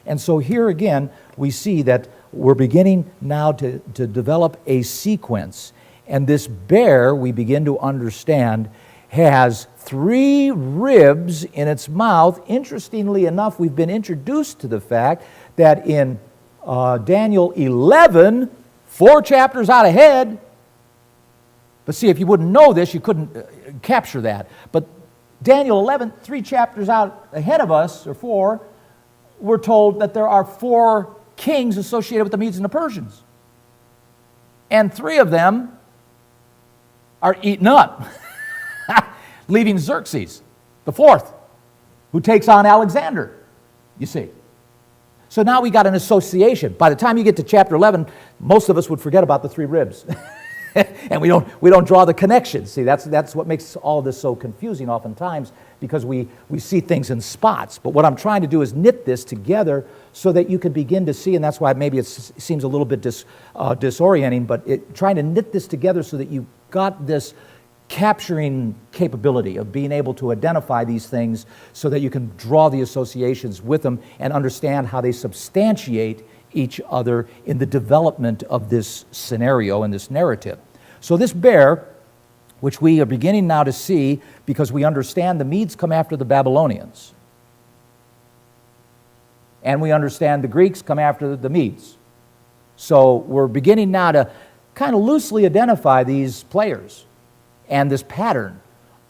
And so here again, we see that we're beginning now to develop a sequence. And this bear, we begin to understand, has 3 ribs in its mouth. Interestingly enough, we've been introduced to the fact that in Daniel 11, 4 chapters out ahead, but see, if you wouldn't know this, you couldn't capture that. But Daniel 11, 3 chapters out ahead of us, or 4, we're told that there are 4 kings associated with the Medes and the Persians. And 3 of them are eaten up, leaving Xerxes, the 4th, who takes on Alexander, you see. So now we got an association. By the time you get to chapter 11, most of us would forget about the 3 ribs. And we don't draw the connection. See, that's what makes all this so confusing oftentimes, because we see things in spots. But what I'm trying to do is knit this together so that you can begin to see, and that's why maybe it seems a little bit disorienting, but trying to knit this together so that you've got this capturing capability of being able to identify these things so that you can draw the associations with them and understand how they substantiate each other in the development of this scenario and this narrative. So this bear, which we are beginning now to see because we understand the Medes come after the Babylonians. And we understand the Greeks come after the Medes. So we're beginning now to kind of loosely identify these players and this pattern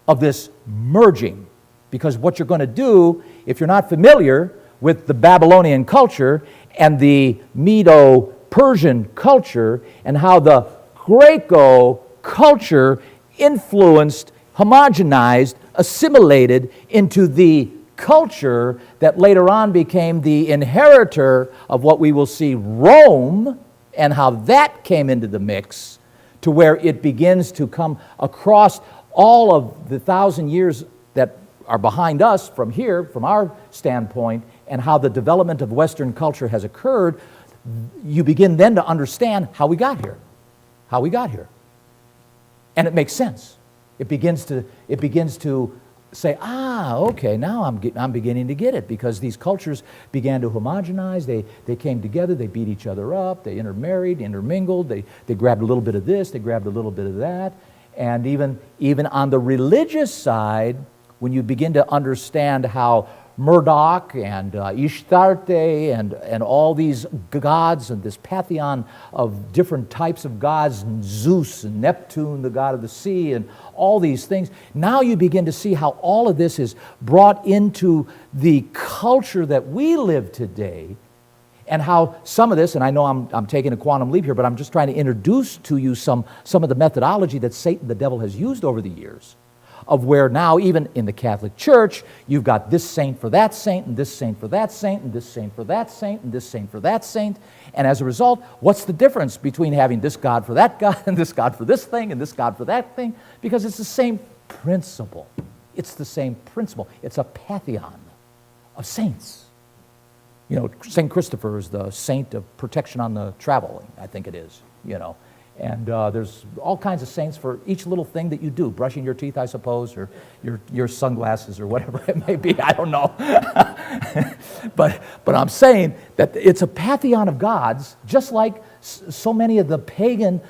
of this merging. Because what you're going to do, if you're not familiar with the Babylonian culture and the Medo-Persian culture and how the Greco culture influenced, homogenized, assimilated into the culture that later on became the inheritor of what we will see, Rome, and how that came into the mix, to where it begins to come across all of the 1,000 years that are behind us from here, from our standpoint, and how the development of Western culture has occurred. You begin then to understand how we got here. How we got here. And it makes sense. It begins to say, okay, now I'm beginning to get it, because these cultures began to homogenize. They came together, they beat each other up, they intermarried, intermingled, they grabbed a little bit of this, they grabbed a little bit of that. And even on the religious side, when you begin to understand how Marduk and Ishtarte and all these gods and this pantheon of different types of gods, and Zeus and Neptune, the god of the sea, and all these things, now you begin to see how all of this is brought into the culture that we live today, and how some of this, and I know I'm taking a quantum leap here, but I'm just trying to introduce to you some of the methodology that Satan, the devil, has used over the years, of where now even in the Catholic Church, you've got this saint for that saint, and this saint for that saint, and this saint for that saint, and this saint for that saint. And as a result, what's the difference between having this God for that God, and this God for this thing, and this God for that thing? Because it's the same principle. It's the same principle. It's a pantheon of saints. St. Christopher is the saint of protection on the traveling, I think it is, And there's all kinds of saints for each little thing that you do, brushing your teeth, I suppose, or your sunglasses, or whatever it may be. I don't know. but I'm saying that it's a pantheon of gods, just like so many of the pagan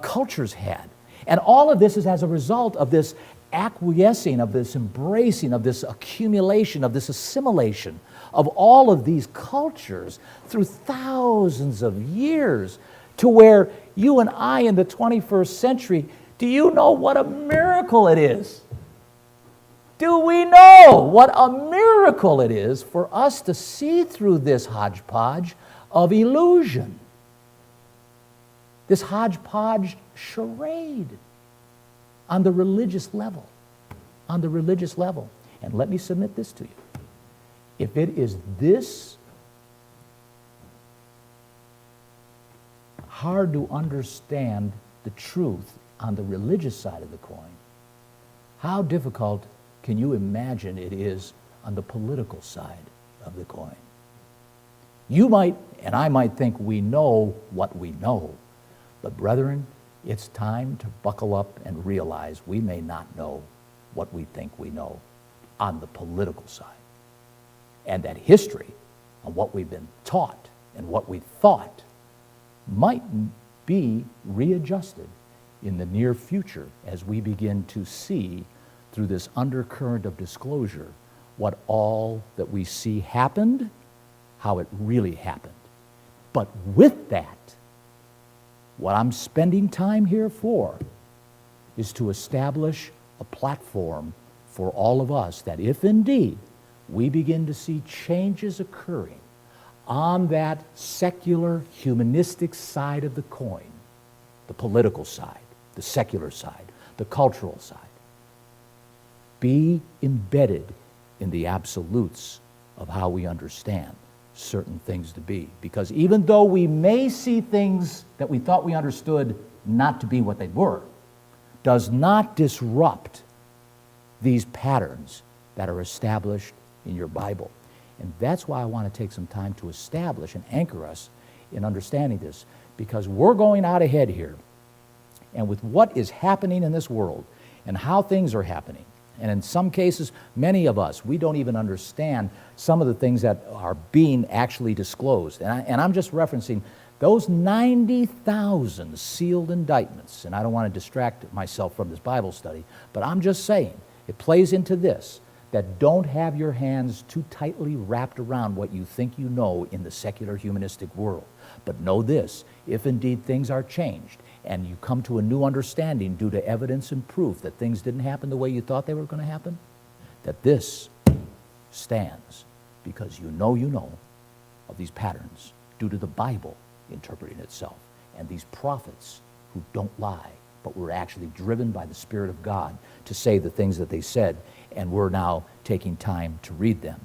cultures had. And all of this is as a result of this acquiescing, of this embracing, of this accumulation, of this assimilation of all of these cultures through thousands of years, to where you and I in the 21st century, do you know what a miracle it is? Do we know what a miracle it is for us to see through this hodgepodge of illusion? This hodgepodge charade on the religious level. On the religious level. And let me submit this to you. If it is this hard to understand the truth on the religious side of the coin, how difficult can you imagine it is on the political side of the coin? You might, and I might think we know what we know, but brethren, it's time to buckle up and realize we may not know what we think we know on the political side. And that history, and what we've been taught and what we thought, might be readjusted in the near future as we begin to see through this undercurrent of disclosure what all that we see happened, how it really happened. But with that, what I'm spending time here for is to establish a platform for all of us that if indeed we begin to see changes occurring on that secular, humanistic side of the coin, the political side, the secular side, the cultural side, be embedded in the absolutes of how we understand certain things to be. Because even though we may see things that we thought we understood not to be what they were, does not disrupt these patterns that are established in your Bible. And that's why I want to take some time to establish and anchor us in understanding this, because we're going out ahead here. And with what is happening in this world and how things are happening, and in some cases, many of us, we don't even understand some of the things that are being actually disclosed. And I'm just referencing those 90,000 sealed indictments. And I don't want to distract myself from this Bible study, but I'm just saying, it plays into this, that don't have your hands too tightly wrapped around what you think you know in the secular humanistic world. But know this, if indeed things are changed, and you come to a new understanding due to evidence and proof that things didn't happen the way you thought they were going to happen, that this stands because you know of these patterns due to the Bible interpreting itself, and these prophets who don't lie, but were actually driven by the Spirit of God to say the things that they said, and we're now taking time to read them.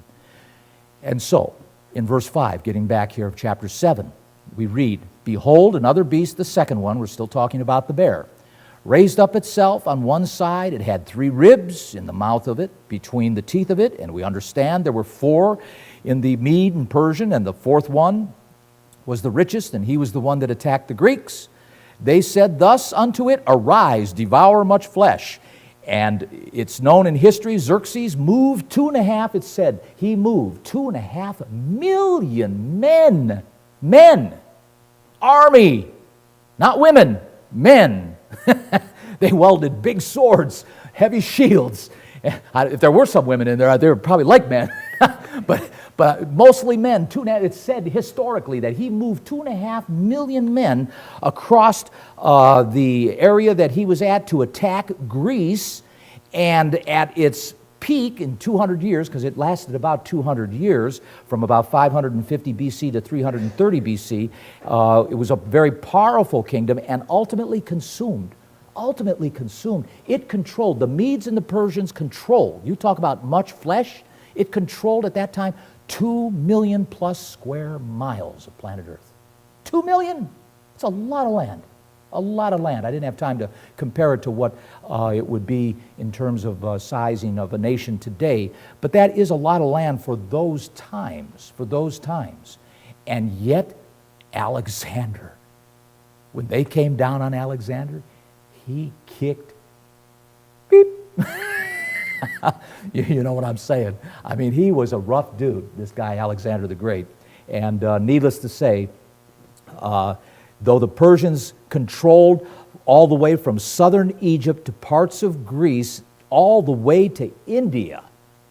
And so, in verse 5, getting back here of chapter 7, we read, "Behold, another beast, the second one," we're still talking about the bear, "raised up itself on one side. It had 3 ribs in the mouth of it, between the teeth of it." And we understand there were 4 in the Mede and Persian, and the 4th one was the richest, and he was the one that attacked the Greeks. "They said thus unto it, Arise, devour much flesh." And it's known in history, Xerxes moved 2.5, it said, he moved 2.5 million men, army, not women, men. They wielded big swords, heavy shields. If there were some women in there, they were probably like men, but mostly men. It's said historically that he moved 2.5 million men across the area that he was at to attack Greece, and at its peak in 200 years, because it lasted about 200 years, from about 550 BC to 330 BC, it was a very powerful kingdom and ultimately consumed. It controlled, the Medes and the Persians controlled, you talk about much flesh, it controlled at that time 2 million plus square miles of planet Earth. 2 million? It's a lot of land. A lot of land. I didn't have time to compare it to what it would be in terms of sizing of a nation today, but that is a lot of land for those times, And yet, Alexander, when they came down on Alexander, he kicked beep. You know what I'm saying? I mean, he was a rough dude, this guy Alexander the Great. And needless to say, though the Persians controlled all the way from southern Egypt to parts of Greece, all the way to India.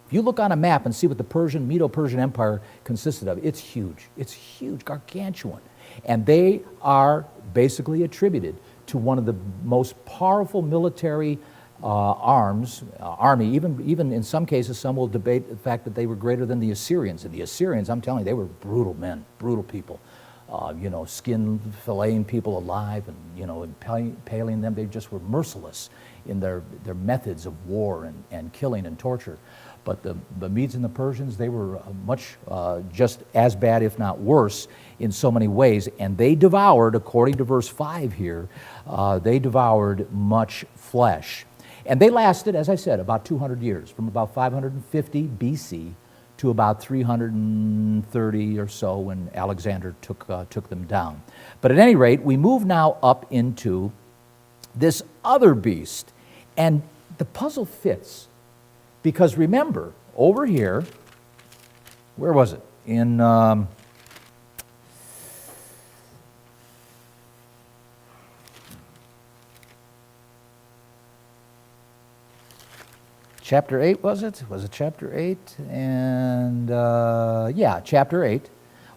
If you look on a map and see what the Medo-Persian Empire consisted of, it's huge. It's huge, gargantuan. And they are basically attributed to one of the most powerful military army. Even in some cases, some will debate the fact that they were greater than the Assyrians. And the Assyrians, I'm telling you, they were brutal men, brutal people. Skin filleting people alive and, impaling them. They just were merciless in their methods of war and killing and torture. But the Medes and the Persians, they were much just as bad, if not worse, in so many ways. And they devoured, according to verse 5 here, they devoured much flesh. And they lasted, as I said, about 200 years, from about 550 BC to about 330 or so when Alexander took them down. But at any rate, we move now up into this other beast. And the puzzle fits. Because remember, over here, where was it? In chapter 8, was it? Was it chapter 8? And chapter 8,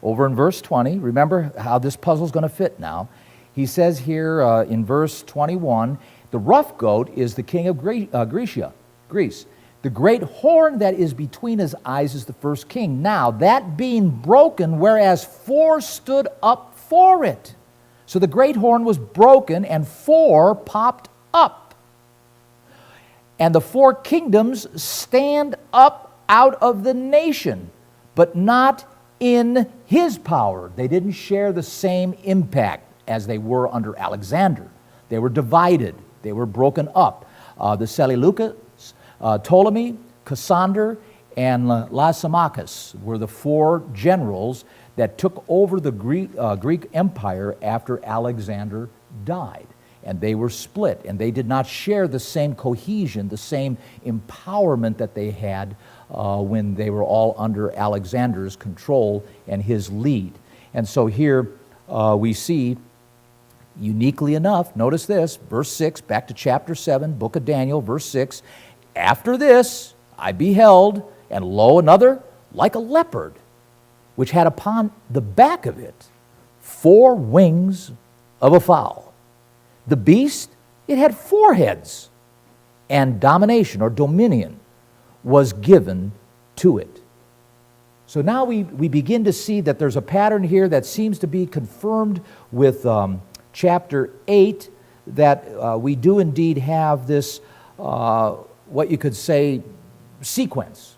over in verse 20. Remember how this puzzle's going to fit now. He says here in verse 21, the rough goat is the king of Greece. The great horn that is between his eyes is the first king. Now, that being broken, whereas 4 stood up for it. So the great horn was broken, and 4 popped up. And the 4 kingdoms stand up out of the nation, but not in his power. They didn't share the same impact as they were under Alexander. They were divided. They were broken up. The Seleucids, Ptolemy, Cassander, and Lysimachus were the 4 generals that took over the Greek Empire after Alexander died. And they were split, and they did not share the same cohesion, the same empowerment that they had when they were all under Alexander's control and his lead. And so here we see, uniquely enough, notice this, verse 6, back to chapter 7, book of Daniel, verse 6, after this I beheld, and lo, another like a leopard, which had upon the back of it 4 wings of a fowl. The beast, it had 4 heads, and domination or dominion was given to it. So now we begin to see that there's a pattern here that seems to be confirmed with chapter 8, that we do indeed have this what you could say, sequence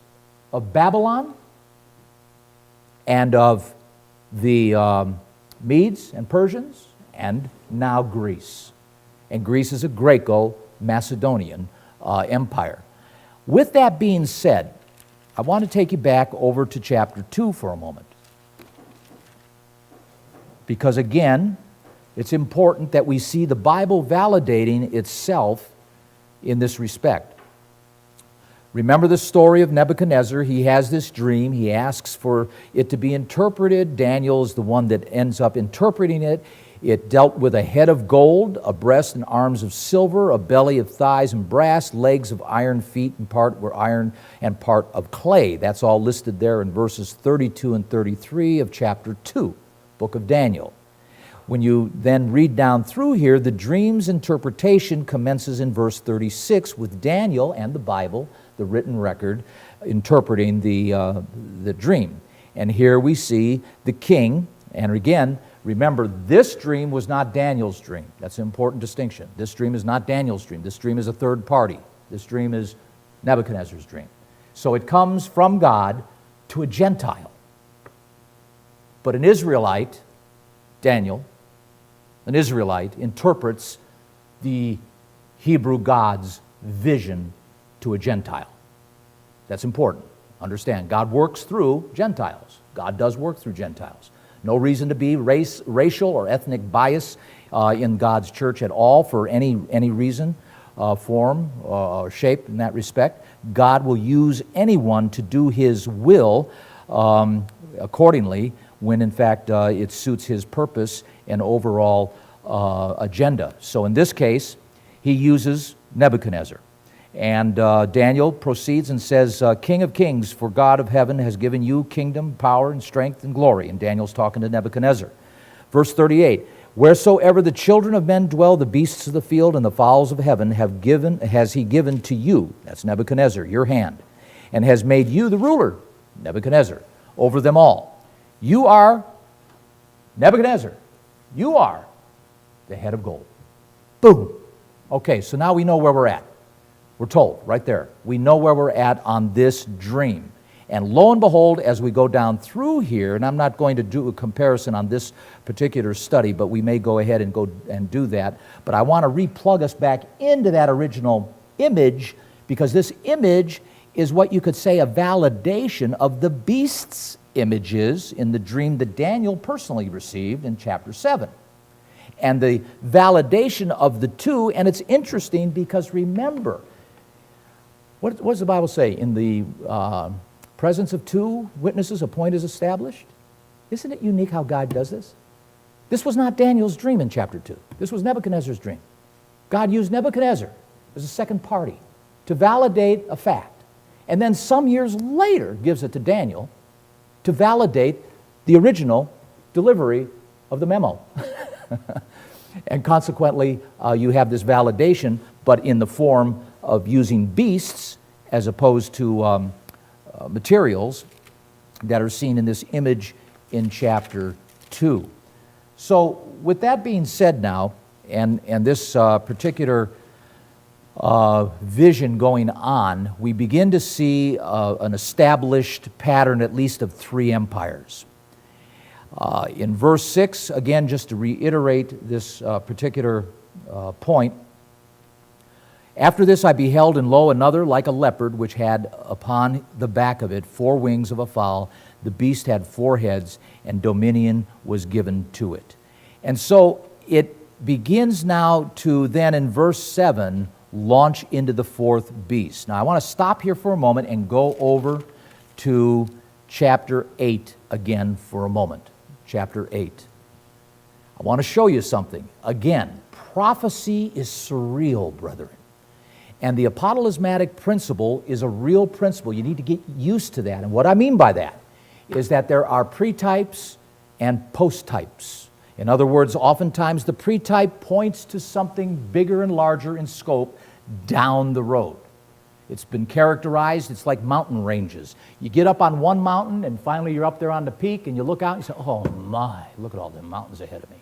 of Babylon and of the Medes and Persians, and now Greece. And Greece is a Greco-Macedonian empire. With that being said, I want to take you back over to chapter 2 for a moment. Because again, it's important that we see the Bible validating itself in this respect. Remember the story of Nebuchadnezzar. He has this dream. He asks for it to be interpreted. Daniel is the one that ends up interpreting it. It dealt with a head of gold, a breast and arms of silver, a belly of thighs and brass, legs of iron, feet and part were iron and part of clay. That's all listed there in verses 32 and 33 of chapter 2, book of Daniel. When you then read down through here, the dream's interpretation commences in verse 36 with Daniel and the Bible, the written record, interpreting the dream. And here we see the king, and again, remember, this dream was not Daniel's dream. That's an important distinction. This dream is not Daniel's dream. This dream is a third party. This dream is Nebuchadnezzar's dream. So it comes from God to a Gentile. But an Israelite, Daniel, an Israelite, interprets the Hebrew God's vision to a Gentile. That's important. Understand, God works through Gentiles. God does work through Gentiles. No reason to be racial or ethnic bias in God's church at all for any reason, form, or shape in that respect. God will use anyone to do His will accordingly when in fact it suits His purpose and overall agenda. So in this case, He uses Nebuchadnezzar. And Daniel proceeds and says, King of kings, for God of heaven has given you kingdom, power, and strength, and glory. And Daniel's talking to Nebuchadnezzar. Verse 38, wheresoever the children of men dwell, the beasts of the field and the fowls of heaven has He given to you, that's Nebuchadnezzar, your hand, and has made you the ruler, Nebuchadnezzar, over them all. You are, Nebuchadnezzar, you are the head of gold. Boom. Okay, so now we know where we're at. We're told right there. We know where we're at on this dream. And lo and behold, as we go down through here, and I'm not going to do a comparison on this particular study, but we may go ahead and go and do that. But I want to replug us back into that original image, because this image is what you could say a validation of the beast's images in the dream that Daniel personally received in chapter 7. And the validation of the two, and it's interesting because remember, what does the Bible say? In the presence of two witnesses, a point is established. Isn't it unique how God does this? This was not Daniel's dream in chapter 2. This was Nebuchadnezzar's dream. God used Nebuchadnezzar as a second party to validate a fact. And then some years later gives it to Daniel to validate the original delivery of the memo. And consequently, you have this validation, but in the form of using beasts as opposed to materials that are seen in this image in chapter 2. So with that being said now, and this particular vision going on, we begin to see an established pattern at least of three empires. In verse 6, again, just to reiterate this particular point, after this I beheld, and lo, another like a leopard, which had upon the back of it 4 wings of a fowl. The beast had 4 heads, and dominion was given to it. And so it begins now to then, in verse 7, launch into the 4th beast. Now I want to stop here for a moment and go over to chapter 8 again for a moment. Chapter 8. I want to show you something. Again, prophecy is surreal, brethren. And the Apotheismatic Principle is a real principle. You need to get used to that. And what I mean by that is that there are pretypes and post-types. In other words, oftentimes the pretype points to something bigger and larger in scope down the road. It's been characterized, it's like mountain ranges. You get up on one mountain and finally you're up there on the peak and you look out and you say, oh my, look at all the mountains ahead of me.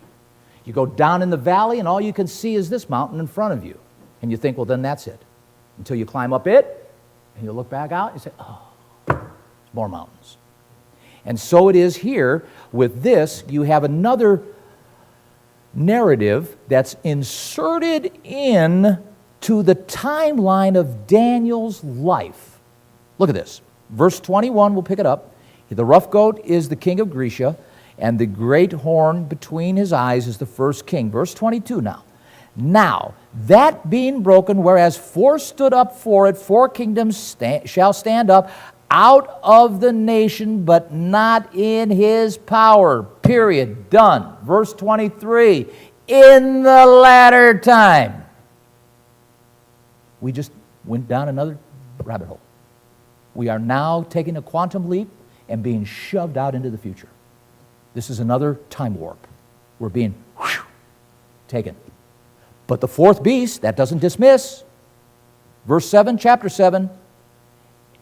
You go down in the valley and all you can see is this mountain in front of you. And you think, well, then that's it. Until you climb up it and you look back out and you say, oh, there's more mountains. And so it is here with this. You have another narrative that's inserted in to the timeline of Daniel's life. Look at this. Verse 21, we'll pick it up. The rough goat is the king of Grecia, and the great horn between his eyes is the first king. Verse 22 now. Now, that being broken, whereas 4 stood up for it, 4 kingdoms shall stand up out of the nation, but not in his power. Period. Done. Verse 23, in the latter time. We just went down another rabbit hole. We are now taking a quantum leap and being shoved out into the future. This is another time warp. We're being taken. But the 4th beast, that doesn't dismiss. Verse 7, chapter 7.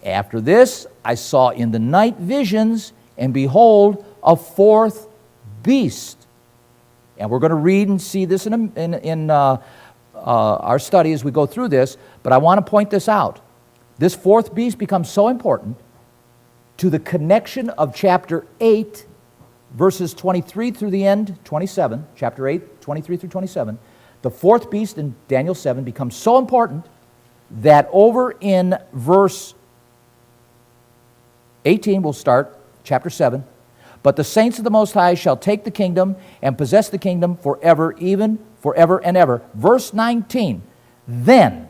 After this, I saw in the night visions, and behold, a 4th beast. And we're going to read and see this in our study as we go through this, but I want to point this out. This 4th beast becomes so important to the connection of chapter 8, verses 23 through the end, 27, chapter 8, 23 through 27. The 4th beast in Daniel 7 becomes so important that over in verse 18, we'll start, chapter 7, But the saints of the Most High shall take the kingdom and possess the kingdom forever, even forever and ever. Verse 19, then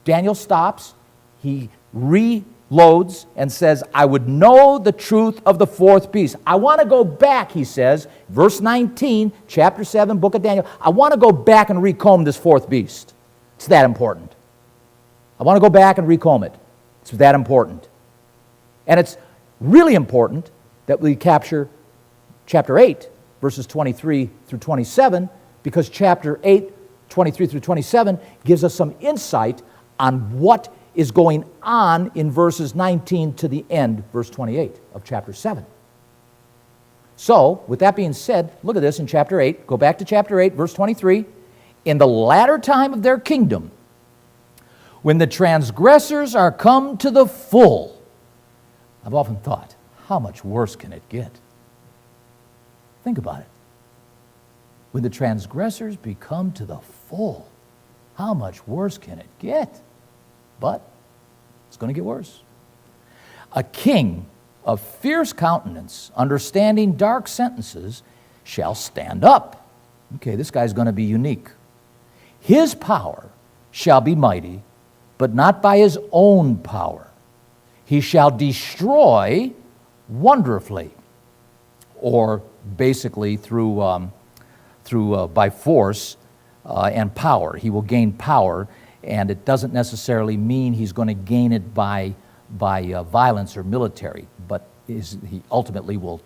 Daniel stops, he reloads and says, I would know the truth of the fourth beast. I want to go back, he says, verse 19, chapter 7, book of Daniel. I want to go back and recomb this fourth beast. It's that important. I want to go back and recomb it. It's that important. And it's really important that we capture chapter 8, verses 23 through 27, because chapter 8, 23 through 27 gives us some insight on what is going on in verses 19 to the end, verse 28 of chapter 7. So, with that being said, look at this in chapter 8. Go back to chapter 8, verse 23. In the latter time of their kingdom, when the transgressors are come to the full. I've often thought, how much worse can it get? Think about it. When the transgressors become to the full, how much worse can it get? But it's going to get worse. A king of fierce countenance, understanding dark sentences, shall stand up. Okay, this guy's going to be unique. His power shall be mighty, but not by his own power. He shall destroy wonderfully, or basically by force and power. He will gain power, and it doesn't necessarily mean he's going to gain it by violence or military, but he ultimately will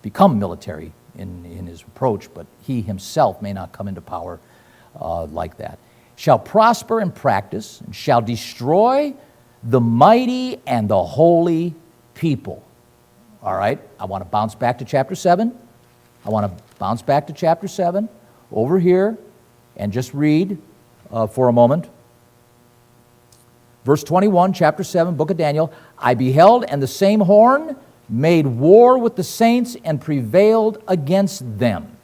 become military in his approach, but he himself may not come into power like that. Shall prosper in practice, and shall destroy the mighty and the holy people. All right, I want to bounce back to chapter 7. I want to bounce back to chapter 7 over here and just read for a moment. Verse 21, chapter 7, book of Daniel. I beheld, and the same horn made war with the saints and prevailed against them.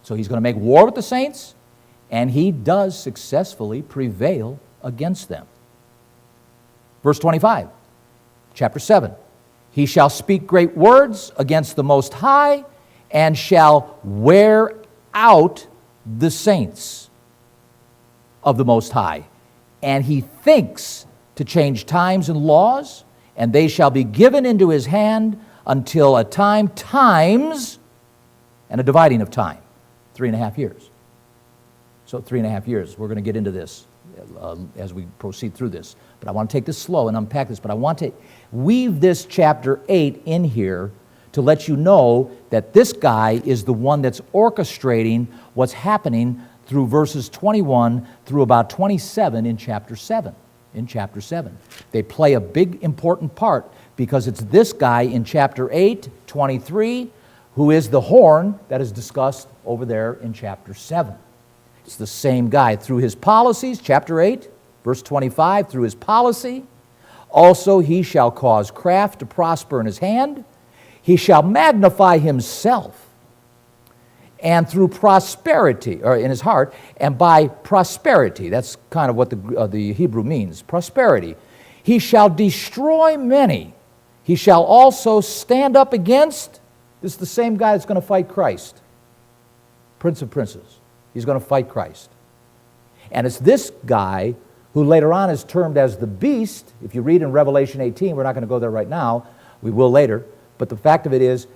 So he's going to make war with the saints, and he does successfully prevail against them. Verse 25, chapter 7. He shall speak great words against the Most High, and shall wear out the saints of the Most High. And he thinks to change times and laws, and they shall be given into his hand until a times, and a dividing of time, 3.5 years. So 3.5 years. We're going to get into this as we proceed through this. But I want to take this slow and unpack this. But I want to weave this chapter 8 in here to let you know that this guy is the one that's orchestrating what's happening through verses 21 through about 27 in chapter 7. In chapter 7. They play a big important part because it's this guy in chapter 8, 23, who is the horn that is discussed over there in chapter 7. It's the same guy through his policies, chapter 8, verse 25, through his policy. Also he shall cause craft to prosper in his hand. He shall magnify himself. And through prosperity, or in his heart, and by prosperity, that's kind of what the Hebrew means, prosperity. He shall destroy many. He shall also stand up against, this is the same guy that's going to fight Christ, Prince of Princes. He's going to fight Christ. And it's this guy who later on is termed as the beast. If you read in Revelation 18, we're not going to go there right now, we will later, but the fact of it is,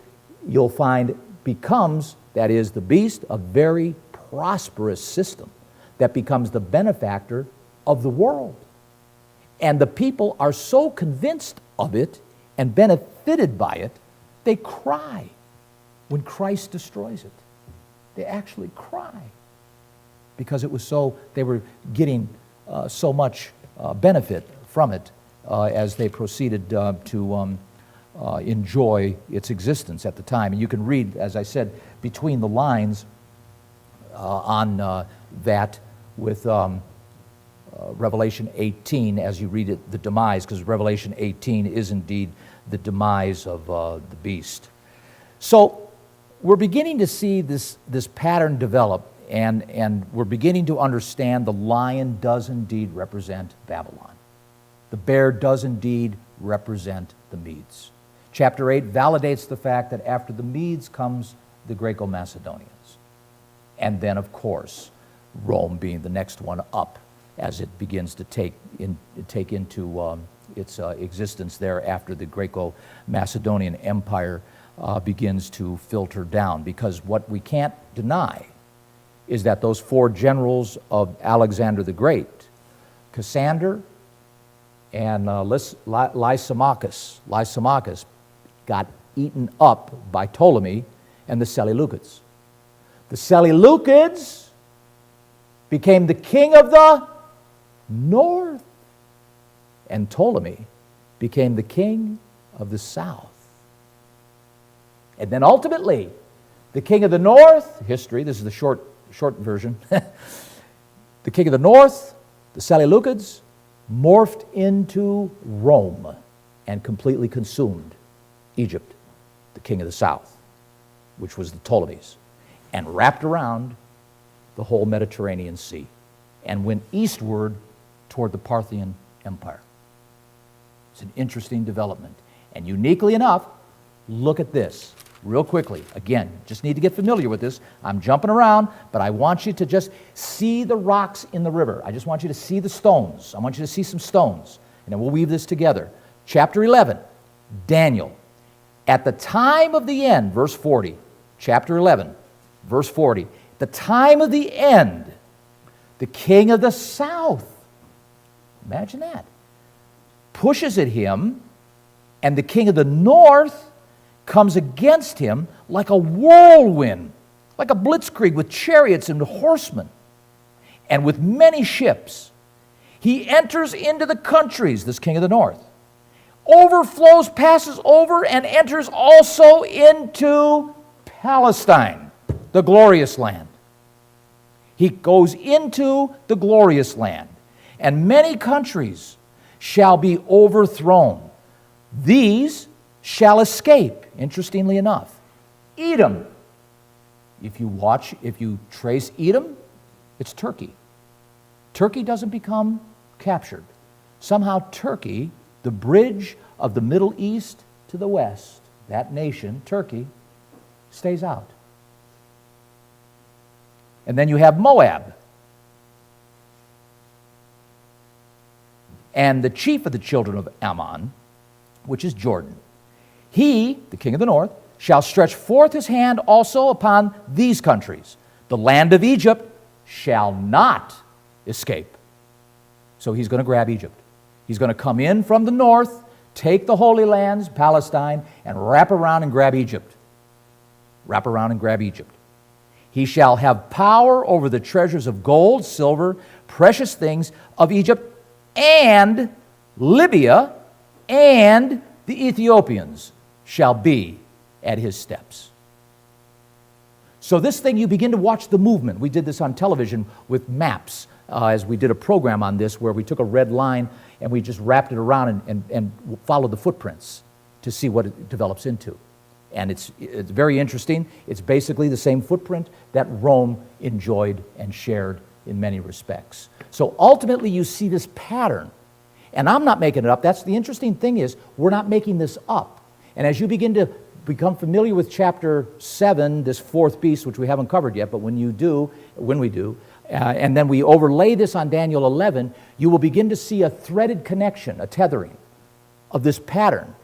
you'll find becomes, that is, the beast, a very prosperous system that becomes the benefactor of the world. And the people are so convinced of it and benefited by it, they cry when Christ destroys it. They actually cry because it was so, they were getting so much benefit from it as they proceeded to enjoy its existence at the time. And you can read, as I said, between the lines on that with Revelation 18 as you read it, the demise, because Revelation 18 is indeed the demise of the beast. So we're beginning to see this pattern develop, and we're beginning to understand the lion does indeed represent Babylon. The bear does indeed represent the Medes. Chapter 8 validates the fact that after the Medes comes the Greco-Macedonians. And then, of course, Rome being the next one up as it begins to take into its existence there after the Greco-Macedonian Empire begins to filter down. Because what we can't deny is that those four generals of Alexander the Great, Cassander and Lysimachus, got eaten up by Ptolemy and the Seleucids. The Seleucids became the king of the north, and Ptolemy became the king of the south. And then ultimately, the king of the north, history, this is the short version, the king of the north, the Seleucids, morphed into Rome and completely consumed Egypt, the king of the south, which was the Ptolemies, and wrapped around the whole Mediterranean Sea and went eastward toward the Parthian Empire. It's an interesting development. And uniquely enough, look at this real quickly. Again, just need to get familiar with this. I'm jumping around, but I want you to just see the rocks in the river. I just want you to see the stones. I want you to see some stones, and then we'll weave this together. Chapter 11, Daniel. At the time of the end, verse 40, chapter 11, verse 40, the time of the end, the king of the south, imagine that, pushes at him, and the king of the north comes against him like a whirlwind, like a blitzkrieg with chariots and horsemen, and with many ships. He enters into the countries, this king of the north, overflows, passes over, and enters also into Palestine, the glorious land. He goes into the glorious land, and many countries shall be overthrown. These shall escape. Interestingly enough, Edom. If you trace Edom, it's Turkey. Turkey doesn't become captured. Somehow Turkey, the bridge of the Middle East to the West, that nation, Turkey, stays out. And then you have Moab. And the chief of the children of Ammon, which is Jordan, he, the king of the north, shall stretch forth his hand also upon these countries. The land of Egypt shall not escape. So he's going to grab Egypt. He's going to come in from the north, take the Holy Lands, Palestine, and wrap around and grab Egypt. Wrap around and grab Egypt. He shall have power over the treasures of gold, silver, precious things of Egypt, and Libya, and the Ethiopians shall be at his steps. So this thing, you begin to watch the movement. We did this on television with maps, as we did a program on this where we took a red line and we just wrapped it around and followed the footprints to see what it develops into. And it's very interesting. It's basically the same footprint that Rome enjoyed and shared in many respects. So ultimately you see this pattern. And I'm not making it up. That's the interesting thing, is we're not making this up. And as you begin to become familiar with chapter 7, this fourth beast, which we haven't covered yet, but when we do, and then we overlay this on Daniel 11, you will begin to see a threaded connection, a tethering of this pattern,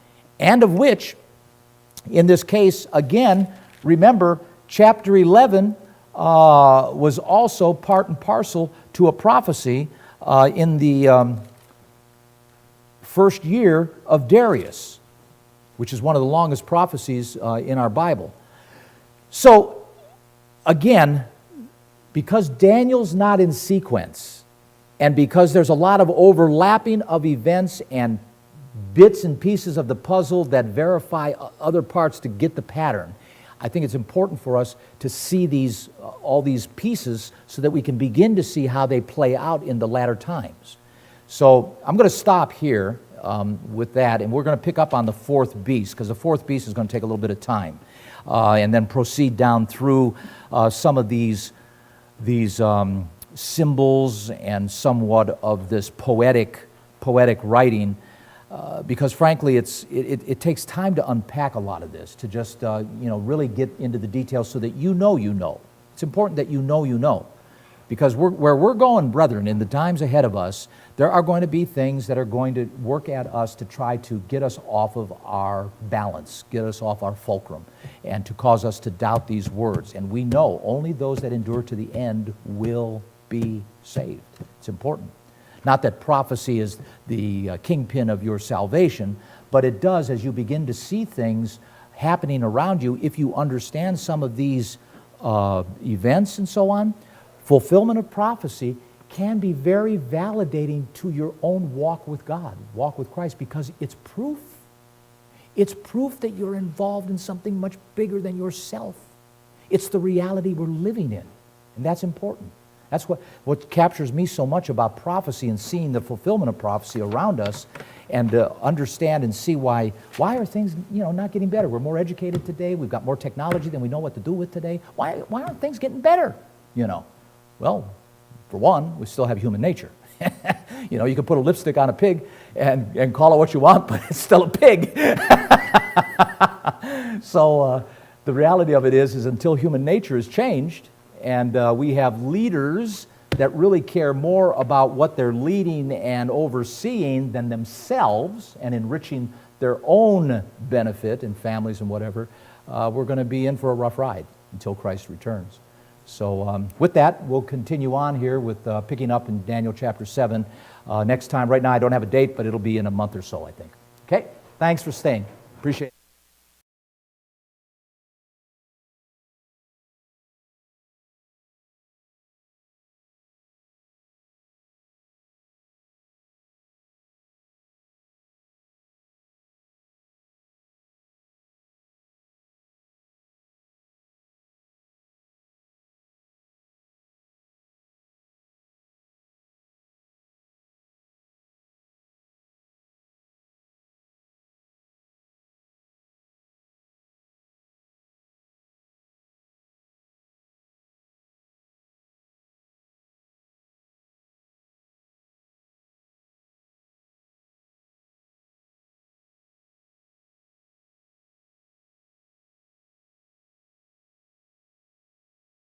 and of which, in this case, again, remember, chapter 11 was also part and parcel to a prophecy in the first year of Darius, which is one of the longest prophecies in our Bible. So, again, because Daniel's not in sequence, and because there's a lot of overlapping of events and bits and pieces of the puzzle that verify other parts to get the pattern, I think it's important for us to see all these pieces so that we can begin to see how they play out in the latter times. So I'm going to stop here with that, and we're going to pick up on the fourth beast, because the fourth beast is going to take a little bit of time, and then proceed down through some of these symbols and somewhat of this poetic writing because frankly, it takes time to unpack a lot of this, to just really get into the details so that you know. It's important that you know. Because where we're going, brethren, in the times ahead of us, there are going to be things that are going to work at us to try to get us off of our balance, get us off our fulcrum, and to cause us to doubt these words. And we know only those that endure to the end will be saved. It's important. Not that prophecy is the kingpin of your salvation, but it does, as you begin to see things happening around you, if you understand some of these events and so on, fulfillment of prophecy can be very validating to your own walk with God, walk with Christ, because it's proof. It's proof that you're involved in something much bigger than yourself. It's the reality we're living in, and that's important. That's what captures me so much about prophecy and seeing the fulfillment of prophecy around us, and to understand and see why are things not getting better. We're more educated today. We've got more technology than we know what to do with today. Why aren't things getting better? Well, for one, we still have human nature. You can put a lipstick on a pig and call it what you want, but it's still a pig. So the reality of it is until human nature is changed, and we have leaders that really care more about what they're leading and overseeing than themselves and enriching their own benefit and families and whatever, we're going to be in for a rough ride until Christ returns. So with that, we'll continue on here with picking up in Daniel chapter 7 next time. Right now I don't have a date, but it'll be in a month or so, I think. Okay? Thanks for staying. Appreciate it.